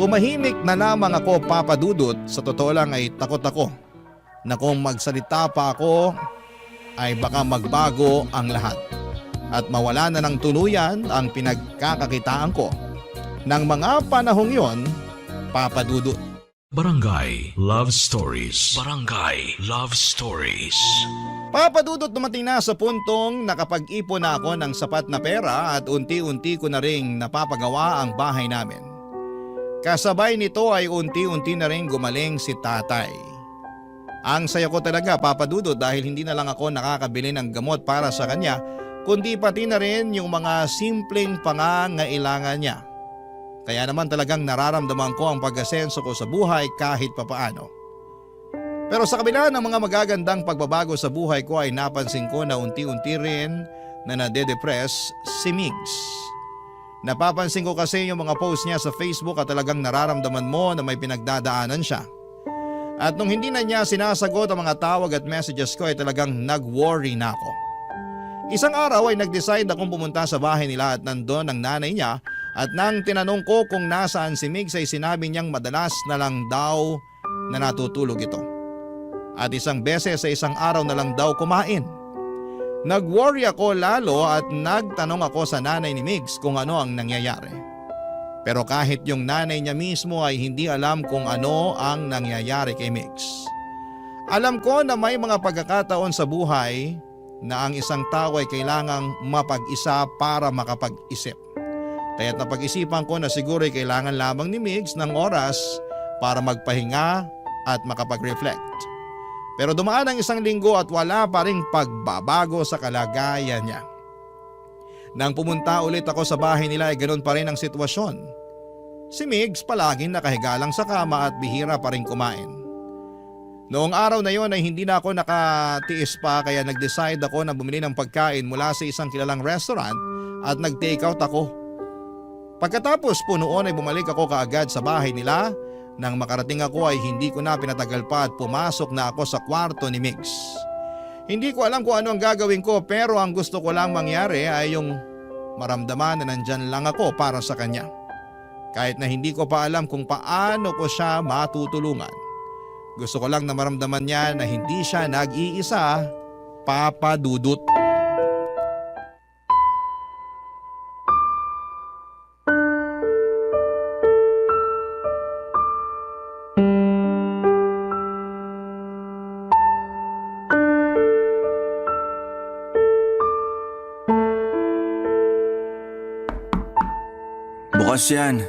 Tumahimik na lamang ako, Papa Dudut. Sa totoo lang ay takot ako na kung magsalita pa ako ay baka magbago ang lahat at mawala na ng tuluyan ang pinagkakakitaan ko. Nang mga panahong yon, Papa Dudut. Barangay Love Stories. Barangay Love Stories. Papa Dudut, dumating na sa puntong nakapag-ipon na ako ng sapat na pera at unti-unti ko na ring napapagawa ang bahay namin. Kasabay nito ay unti-unti na ring gumaling si tatay. Ang saya ko talaga, Papa Dudut, dahil hindi na lang ako nakakabili ng gamot para sa kanya, kundi pati na rin yung mga simpleng pangangailangan niya. Kaya naman talagang nararamdaman ko ang pag-asenso ko sa buhay kahit papaano. Pero sa kabila ng mga magagandang pagbabago sa buhay ko ay napansin ko na unti-unti rin na nade-depress si Migs. Napapansin ko kasi yung mga post niya sa Facebook at talagang nararamdaman mo na may pinagdadaanan siya. At nung hindi na niya sinasagot ang mga tawag at messages ko ay talagang nag-worry na ako. Isang araw ay nag-decide akong pumunta sa bahay nila at nandun ang nanay niya. At nang tinanong ko kung nasaan si Migs ay sinabi niyang madalas na lang daw na natutulog ito. At isang beses sa isang araw na lang daw kumain. Nag-worry ako lalo at nagtanong ako sa nanay ni Migs kung ano ang nangyayari. Pero kahit yung nanay niya mismo ay hindi alam kung ano ang nangyayari kay Migs. Alam ko na may mga pagkakataon sa buhay na ang isang tao ay kailangang mapag-isa para makapag-isip. Kaya't napag-isipan ko na siguro ay kailangan lamang ni Migs ng oras para magpahinga at makapag-reflect. Pero dumaan ang isang linggo at wala pa ring pagbabago sa kalagayan niya. Nang pumunta ulit ako sa bahay nila ay ganoon pa rin ang sitwasyon. Si Migs palaging nakahiga lang sa kama at bihira pa rin kumain. Noong araw na yon ay hindi na ako nakatiis pa kaya nag-decide ako na bumili ng pagkain mula sa isang kilalang restaurant at nag-take out ako. Pagkatapos po noon ay bumalik ako kaagad sa bahay nila. Nang makarating ako ay hindi ko na pinatagal pa at pumasok na ako sa kwarto ni Migs. Hindi ko alam kung ano ang gagawin ko pero ang gusto ko lang mangyari ay yung maramdaman na nandyan lang ako para sa kanya. Kahit na hindi ko pa alam kung paano ko siya matutulungan. Gusto ko lang na maramdaman niya na hindi siya nag-iisa, Papa Dudut. Bukas yan.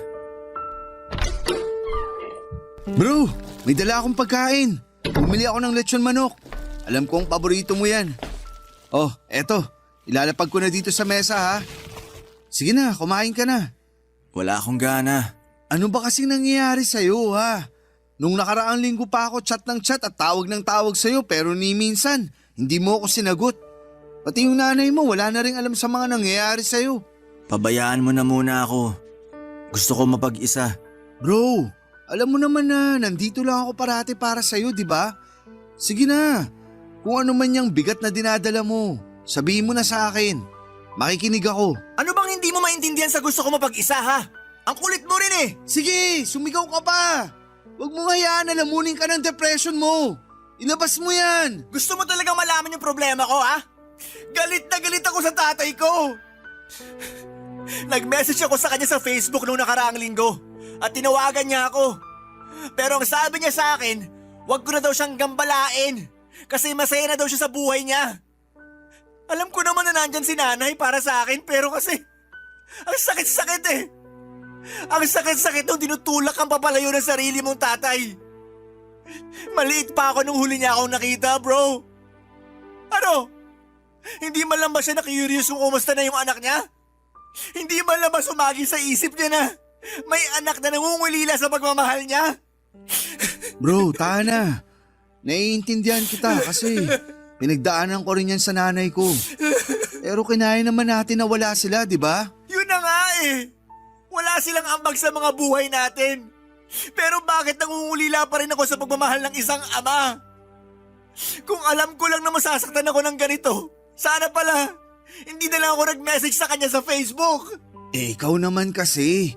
Bro, may dala akong pagkain. Bumili ako ng lechon manok. Alam kong paborito mo yan. Oh, eto. Ilalapag ko na dito sa mesa ha. Sige na, kumain ka na. Wala akong gana. Ano ba kasing nangyayari sa'yo ha? Nung nakaraang linggo pa ako chat ng chat at tawag ng tawag sa'yo pero ni minsan hindi mo ako sinagot. Pati yung nanay mo wala na rin alam sa mga nangyayari sa'yo. Pabayaan mo na muna ako. Gusto ko mapag-isa. Bro, alam mo naman na nandito lang ako parati para sa'yo, di ba? Sige na, kung ano man yung bigat na dinadala mo, sabihin mo na sa akin. Makikinig ako. Ano bang hindi mo maintindihan sa gusto ko mapag-isa ha? Ang kulit mo rin eh. Sige, sumigaw ka pa. Huwag mo hayaan na lamunin ka ng depression mo. Ilabas mo yan. Gusto mo talagang malaman yung problema ko ha? Galit na galit ako sa tatay ko. Nag-message ako sa kanya sa Facebook nung nakaraang linggo at tinawagan niya ako. Pero ang sabi niya sa akin, wag ko na daw siyang gambalain kasi masaya na daw siya sa buhay niya. Alam ko naman na nandyan si nanay para sa akin pero kasi ang sakit-sakit eh. Ang sakit-sakit nung tinutulak kang papalayo ng sarili mong tatay. Maliit pa ako nung huli niya akong nakita, bro. Ano? Hindi man lang ba siya na-curious kung kumusta na yung anak niya? Hindi man lang ba sumagi sa isip niya na may anak na nangungulila sa pagmamahal niya? Bro, tana. Naiintindihan kita kasi pinagdaanan ko rin yan sa nanay ko. Pero kinaya naman natin na wala sila, di ba? Yun na nga eh. Wala silang ambag sa mga buhay natin. Pero bakit nangungulila pa rin ako sa pagmamahal ng isang ama? Kung alam ko lang na masasaktan ako ng ganito, sana pala, hindi na lang ako nag-message sa kanya sa Facebook. Eh, ikaw naman kasi.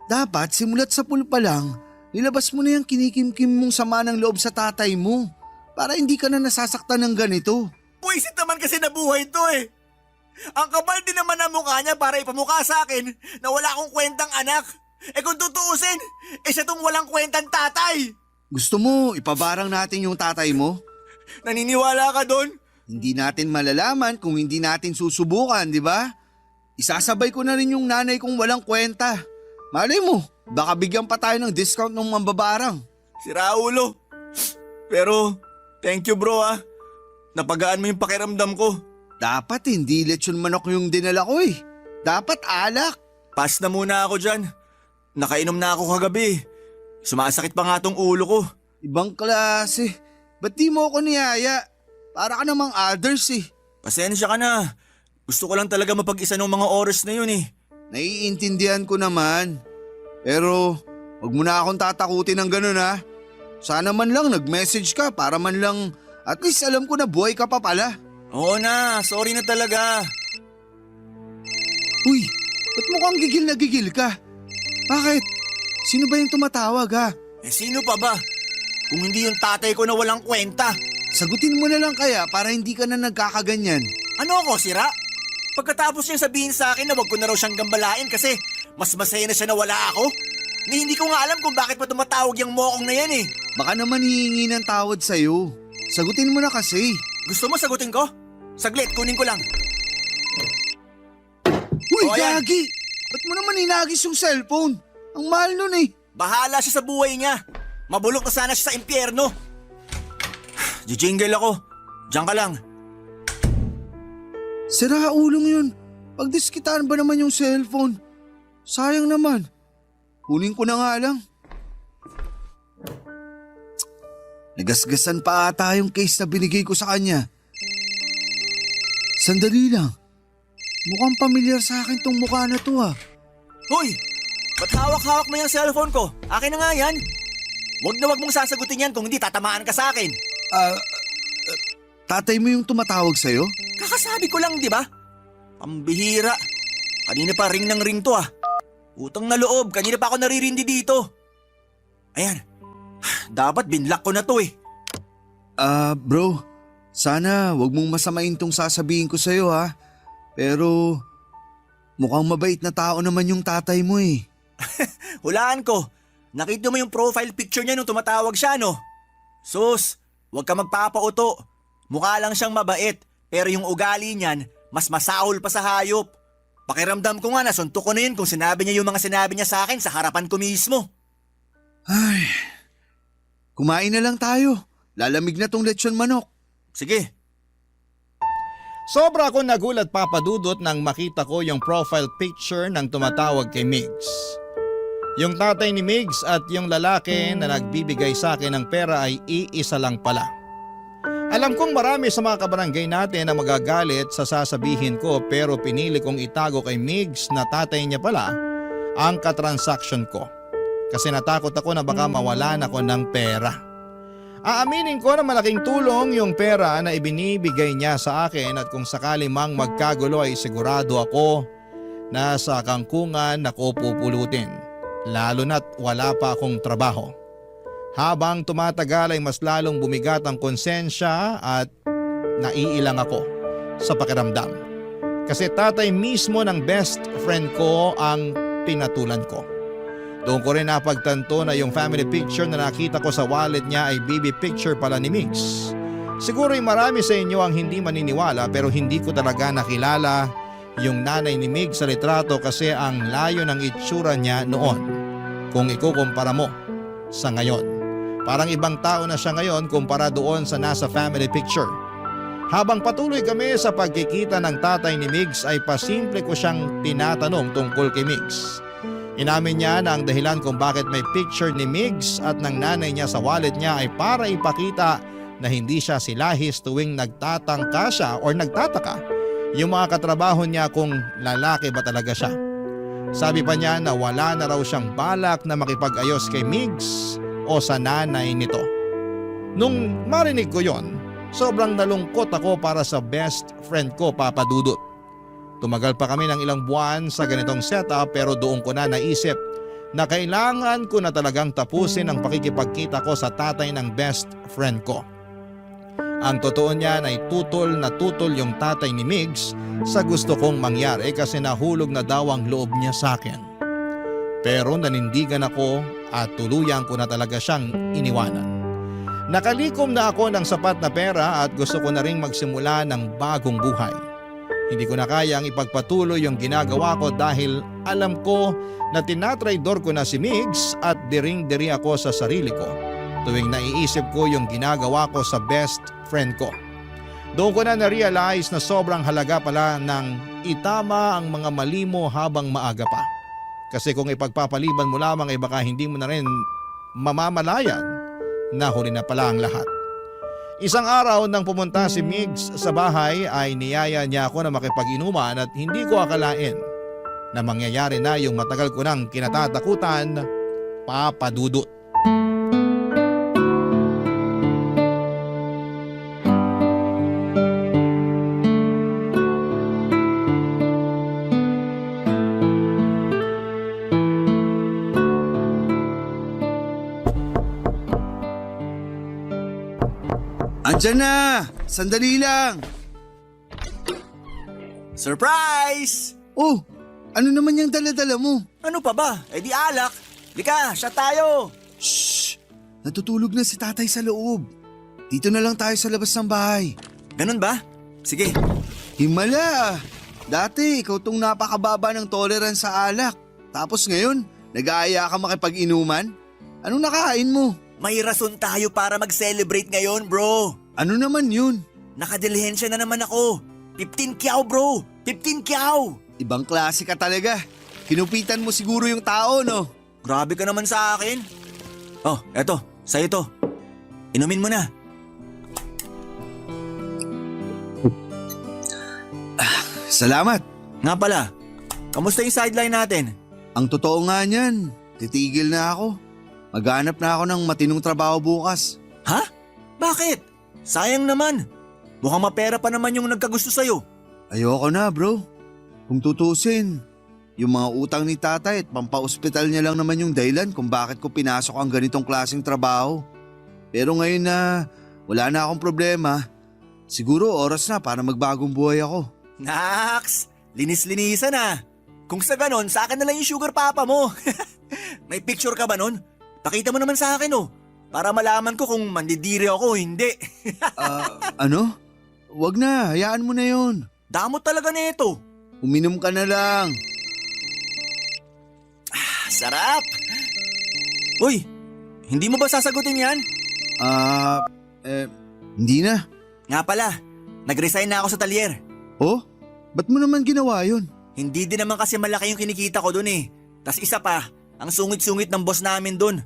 Dapat simulat sa pool pa lang, nilabas mo na yung kinikim-kim mong sama ng loob sa tatay mo para hindi ka na nasasaktan ng ganito. Puwisit naman kasi nabuhay to eh. Ang kapal din naman ang mukha niya para ipamukha sa akin na wala akong kwentang anak. Eh kung tutuusin, siya tong walang kwentang tatay. Gusto mo ipabarang natin yung tatay mo? Naniniwala ka doon? Hindi natin malalaman kung hindi natin susubukan, di ba? Isasabay ko na rin yung nanay kong walang kwenta. Malay mo, baka bigyan pa tayo ng discount ng mambabarang. Si Raulo. Pero, thank you bro ah. Napagaan mo yung pakiramdam ko. Dapat hindi lechon manok yung dinala ko eh. Dapat alak. Pass na muna ako dyan. Nakainom na ako kagabi. Sumasakit pa nga tong ulo ko. Ibang klase. Ba't di mo ako niyaya? Para ka namang others eh. Pasensya ka na. Gusto ko lang talaga mapag-isa ng mga oras na yun eh. Naiintindihan ko naman. Pero, wag mo na akong tatakutin ng ganun ha. Sana man lang nag-message ka para man lang at least alam ko na buhay ka pa pala. Oo na, sorry na talaga. Uy, ba't mukhang gigil na gigil ka? Bakit? Sino ba yung tumatawag ha? Eh sino pa ba? Kung hindi yung tatay ko na walang kwenta. Sagutin mo na lang kaya para hindi ka na nagkakaganyan. Ano ako, sira? Pagkatapos niya sabihin sa akin na wag ko na raw siyang gambalain kasi mas masaya na siya na wala ako. Ni hindi ko nga alam kung bakit pa tumatawag yung mokong na yan eh. Baka naman hihingi ng tawad sa'yo. Sagutin mo na kasi. Gusto mo sagutin ko? Saglit, kunin ko lang. Uy, O, ayan. gagi! Ba't mo naman hinagis yung cellphone? Ang mahal nun eh. Bahala siya sa buhay niya. Mabulok na sana siya sa impyerno. Jijingle ako. Diyan ka lang. Sira ulong yun. Pagdiskitaan ba naman yung cellphone? Sayang naman. Kunin ko na nga lang. Nagasgasan pa ata yung case na binigay ko sa kanya. Sandali lang. Mukhang pamilyar sa akin tong mukha na to ah. Hoy! Ba't hawak-hawak mo yung cellphone ko? Akin na nga yan. Wag na wag mong sasagutin yan kung hindi tatamaan ka sa akin. Tatay mo yung tumatawag sa'yo? Kakasabi ko lang, di ba? Pambihira. Kanina pa ring ng ring to ah. Utang na loob, kanina pa ako naririndi dito. Ayan. Dapat binlock ko na to eh. Bro, sana wag mong masamain tong sasabihin ko sa'yo ha. Pero mukhang mabait na tao naman yung tatay mo eh. Hulaan ko. Nakita mo yung profile picture niya nung tumatawag siya, no? Sus, huwag ka magpapauto. Mukha lang siyang mabait, pero yung ugali niyan, mas masahol pa sa hayop. Pakiramdam ko nga nasuntok ko na yun kung sinabi niya yung mga sinabi niya sa akin sa harapan ko mismo. Ay, kumain na lang tayo. Lalamig na tong lechon manok. Sige. Sobra akong nagulat papadudot nang makita ko yung profile picture ng tumatawag kay Migs. Yung tatay ni Migs at yung lalaki na nagbibigay sa akin ng pera ay iisa lang pala. Alam kong marami sa mga kabarangay natin na magagalit sa sasabihin ko pero pinili kong itago kay Migs na tatay niya pala ang katransaksyon ko. Kasi natakot ako na baka mawalan ako ng pera. Aaminin ko na malaking tulong yung pera na ibinibigay niya sa akin at kung sakali mang magkagulo ay sigurado ako na sa kangkungan ako pupulutin. Lalo na't wala pa akong trabaho. Habang tumatagal ay mas lalong bumigat ang konsensya at naiilang ako sa pakiramdam. Kasi tatay mismo ng best friend ko ang pinatulan ko. Doon ko rin napagtanto na yung family picture na nakita ko sa wallet niya ay baby picture pala ni Migs. Siguro ay marami sa inyo ang hindi maniniwala pero hindi ko talaga nakilala yung nanay ni Mig sa litrato kasi ang layo ng itsura niya noon kung ikukumpara mo sa ngayon. Parang ibang tao na siya ngayon kumpara doon sa nasa family picture. Habang patuloy kami sa pagkikita ng tatay ni Migs ay pasimple ko siyang tinatanong tungkol kay Migs. Inamin niya na ang dahilan kung bakit may picture ni Migs at ng nanay niya sa wallet niya ay para ipakita na hindi siya silahis tuwing nagtatangka siya o nagtataka yung mga katrabaho niya kung lalaki ba talaga siya. Sabi pa niya na wala na raw siyang balak na makipag-ayos kay Migs o sa nanay nito. Nung marinig ko yon, sobrang nalungkot ako para sa best friend ko, Papa Dudut. Tumagal pa kami ng ilang buwan sa ganitong setup pero doon ko na naisip na kailangan ko na talagang tapusin ang pakikipagkita ko sa tatay ng best friend ko. Ang totoo niyan ay tutol na tutol yung tatay ni Migs sa gusto kong mangyari kasi nahulog na daw ang loob niya sa akin. Pero nanindigan ako at tuluyan ko na talaga siyang iniwanan. Nakalikom na ako ng sapat na pera at gusto ko na ring magsimula ng bagong buhay. Hindi ko na kayang ipagpatuloy yung ginagawa ko dahil alam ko na tinatraidor ko na si Migs at diring-diri ako sa sarili ko tuwing naiisip ko yung ginagawa ko sa best friend ko. Doon ko na na-realize na sobrang halaga pala ng itama ang mga mali mo habang maaga pa. Kasi kung ipagpapaliban mo lamang ay baka hindi mo na rin mamamalayan na huli na pala ang lahat. Isang araw nang pumunta si Migs sa bahay ay niyaya niya ako na makipag-inuman at hindi ko akalain na mangyayari na yung matagal ko nang kinatatakutan, Papa Dudut. Andyan na! Sandali lang! Surprise! Oh, ano naman yung dala-dala mo? Ano pa ba? Eh di alak. Lika, shot tayo. Shh! Natutulog na si tatay sa loob. Dito na lang tayo sa labas ng bahay. Ganun ba? Sige. Himala! Dati, ikaw tong napakababa ng tolerance sa alak. Tapos ngayon, nag-aaya ka makipag-inuman? Anong nakain mo? May rason tayo para mag-celebrate ngayon, bro. Ano naman yun? Nakadilihensya na naman ako. 15 kyaw, bro. 15 kyaw. Ibang klase ka talaga. Kinupitan mo siguro yung tao, no? Grabe ka naman sa akin. Oh, eto. Sa'yo to. Inumin mo na. Salamat. Nga pala, kamusta yung sideline natin? Ang totoo nga niyan, titigil na ako. Maghanap na ako ng matinong trabaho bukas. Ha? Bakit? Sayang naman. Mukhang mapera pa naman yung nagkagusto sa'yo. Ayoko na, bro. Kung tutusin, yung mga utang ni tatay at pampa-ospital niya lang naman yung dahilan kung bakit ko pinasok ang ganitong klaseng trabaho. Pero ngayon na wala na akong problema, siguro oras na para magbagong buhay ako. Naks! Linis-linisan ah. Kung sa ganon, sa akin na lang yung sugar papa mo. May picture ka ba nun? Pakita mo naman sa akin oh. Para malaman ko kung mandidiri ako o hindi. Ano? Wag na, hayaan mo na yun. Damot talaga nito. Uminom ka na lang. Sarap! Uy, hindi mo ba sasagutin yan? Hindi na. Nga pala, nag-resign na ako sa talyer. Oh? Ba't mo naman ginawa yun? Hindi din naman kasi malaki yung kinikita ko dun eh. Tas isa pa, ang sungit-sungit ng boss namin dun.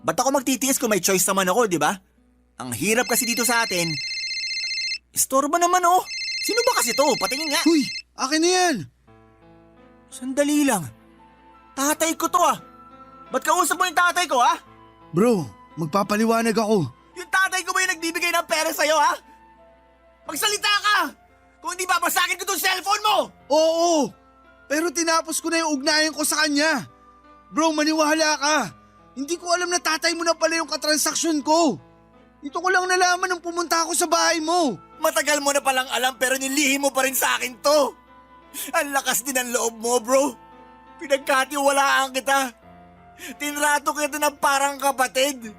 Ba't ako magtitiis kung may choice naman ako, di ba? Ang hirap kasi dito sa atin. Istorbo naman oh. Sino ba kasi to? Patingin nga. Huy, akin na yan. Sandali lang. Tatay ko to ah. Ba't kausap mo yung tatay ko ah? Bro, magpapaliwanag ako. Yung tatay ko ba yung nagbibigay ng pera sa'yo ha? Magsalita ka! Kung hindi babasakin ko tong cellphone mo! Oo, pero tinapos ko na yung ugnayan ko sa kanya. Bro, maniwala ka. Hindi ko alam na tatay mo na pala yung katransaksyon ko. Ito ko lang nalaman nung pumunta ako sa bahay mo. Matagal mo na palang alam pero nilihim mo pa rin sa akin to. Ang lakas din ng loob mo, bro. Pinagkatiwalaan kita. Tinrato kita ng parang kapatid.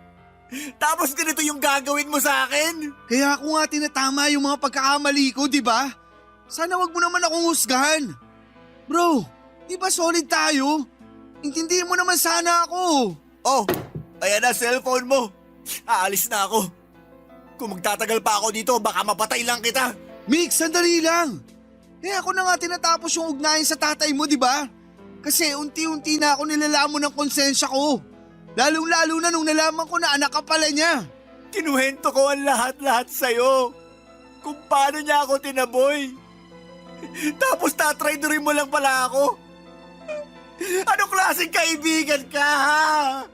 Tapos ganito yung gagawin mo sa akin. Kaya ako nga tinatama yung mga pagkakamali ko, di ba? Sana wag mo naman akong husgahan. Bro, di ba solid tayo? Intindihin mo naman sana ako. Oh, ayan na cellphone mo. Aalis na ako. Kung magtatagal pa ako dito, baka mapatay lang kita. Mix, sandali lang. Ako na nga tinatapos yung ugnayan sa tatay mo, di ba? Kasi unti-unti na ako nilalamon ng konsensya ko. Lalong-lalo na nung nalaman ko na anak ka pala niya. Kinuwento ko ang lahat-lahat sa'yo. Kung paano niya ako tinaboy. Tapos tatraidorin mo lang pala ako. Anong klaseng kaibigan ka, ha?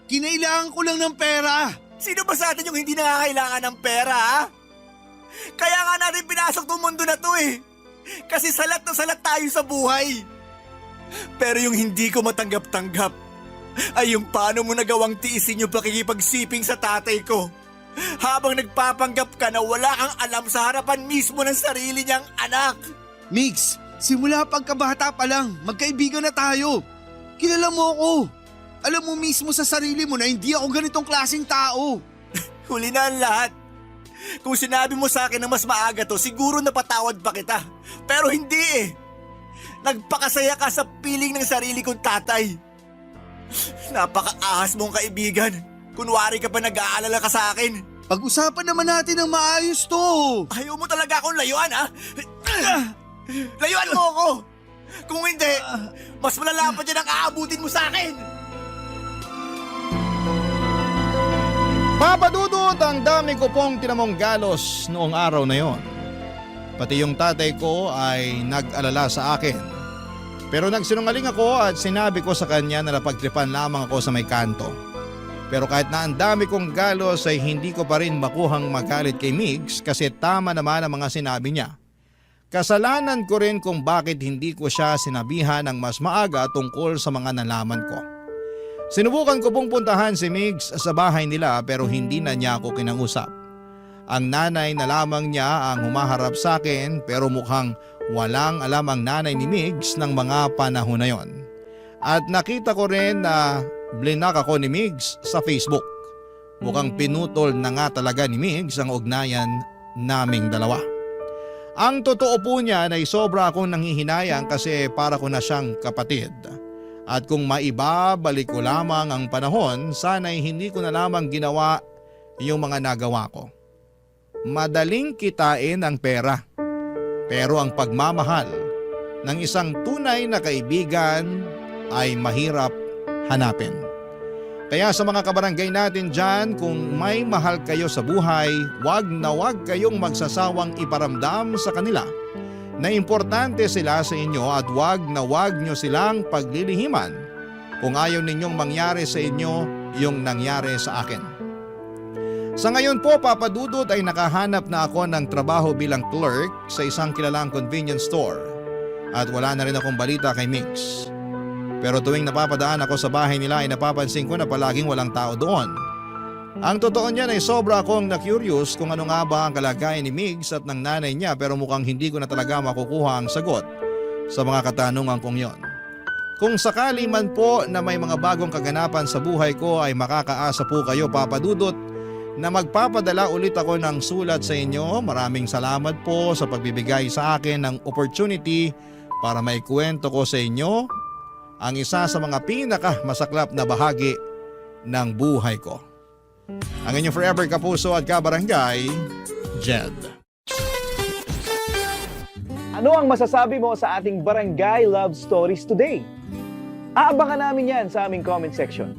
Kinailangan ko lang ng pera. Sino ba sa atin yung hindi nangangailangan ng pera, ha? Kaya nga natin pinasok tong mundo na to eh. Kasi salat na salat tayo sa buhay. Pero yung hindi ko matanggap-tanggap ay yung paano mo nagawang tiisin yung pakikipagsiping sa tatay ko. Habang nagpapanggap ka na wala kang alam sa harapan mismo ng sarili niyang anak. Mix, simula pagkabata pa lang, magkaibigan na tayo. Kilala mo ako. Alam mo mismo sa sarili mo na hindi ako ganitong klaseng tao. Huli na ang lahat. Kung sinabi mo sa akin na mas maaga to, siguro napatawad pa kita. Pero hindi eh. Nagpakasaya ka sa piling ng sarili kong tatay. Napakaahas mong kaibigan. Kunwari ka pa nag-aalala ka sa akin. Pag-usapan naman natin ng maayos to. Ayaw mo talaga akong layuan, ha? Layuan mo ako! Kung hindi, mas malala pa dyan ang aabutin mo sa akin! Papadudot, ang dami ko pong tinamong galos noong araw na yon. Pati yung tatay ko ay nag-alala sa akin. Pero nagsinungaling ako at sinabi ko sa kanya na napagtripan lamang ako sa may kanto. Pero kahit na ang dami kong galos ay hindi ko pa rin makuhang magalit kay Migs kasi tama naman ang mga sinabi niya. Kasalanan ko rin kung bakit hindi ko siya sinabihan ng mas maaga tungkol sa mga nalaman ko. Sinubukan ko pong puntahan si Migs sa bahay nila pero hindi na niya ako kinausap. Ang nanay na lamang niya ang humaharap sa akin pero mukhang walang alam ang nanay ni Migs ng mga panahon na yon. At nakita ko rin na blinak ako ni Migs sa Facebook. Mukhang pinutol na nga talaga ni Migs ang ugnayan naming dalawa. Ang totoo po niya ay sobra akong nanghihinayang kasi para ko na siyang kapatid. At kung maibabalik ko lamang ang panahon, sana'y hindi ko na lamang ginawa yung mga nagawa ko. Madaling kitain ang pera. Pero ang pagmamahal ng isang tunay na kaibigan ay mahirap hanapin. Kaya sa mga kabarangay natin dyan, kung may mahal kayo sa buhay, wag na wag kayong magsasawang iparamdam sa kanila na importante sila sa inyo at wag na wag nyo silang paglilihiman kung ayaw ninyong mangyari sa inyo yung nangyari sa akin. Sa ngayon po, Papadudot, ay nakahanap na ako ng trabaho bilang clerk sa isang kilalang convenience store at wala na rin akong balita kay Mix. Pero tuwing napapadaan ako sa bahay nila ay napapansin ko na palaging walang tao doon. Ang totoo niyan ay sobra akong na-curious kung ano nga ba ang kalagayan ni Migs at ng nanay niya pero mukhang hindi ko na talaga makukuha ang sagot sa mga katanungan kong yon. Kung sakali man po na may mga bagong kaganapan sa buhay ko ay makakaasa po kayo, Papadudot, na magpapadala ulit ako ng sulat sa inyo. Maraming salamat po sa pagbibigay sa akin ng opportunity para maikwento ko sa inyo ang isa sa mga pinakamasaklap na bahagi ng buhay ko. Ang inyong forever kapuso at kabarangay, Jed. Ano ang masasabi mo sa ating Barangay Love Stories today? Aabangan namin yan sa aming comment section.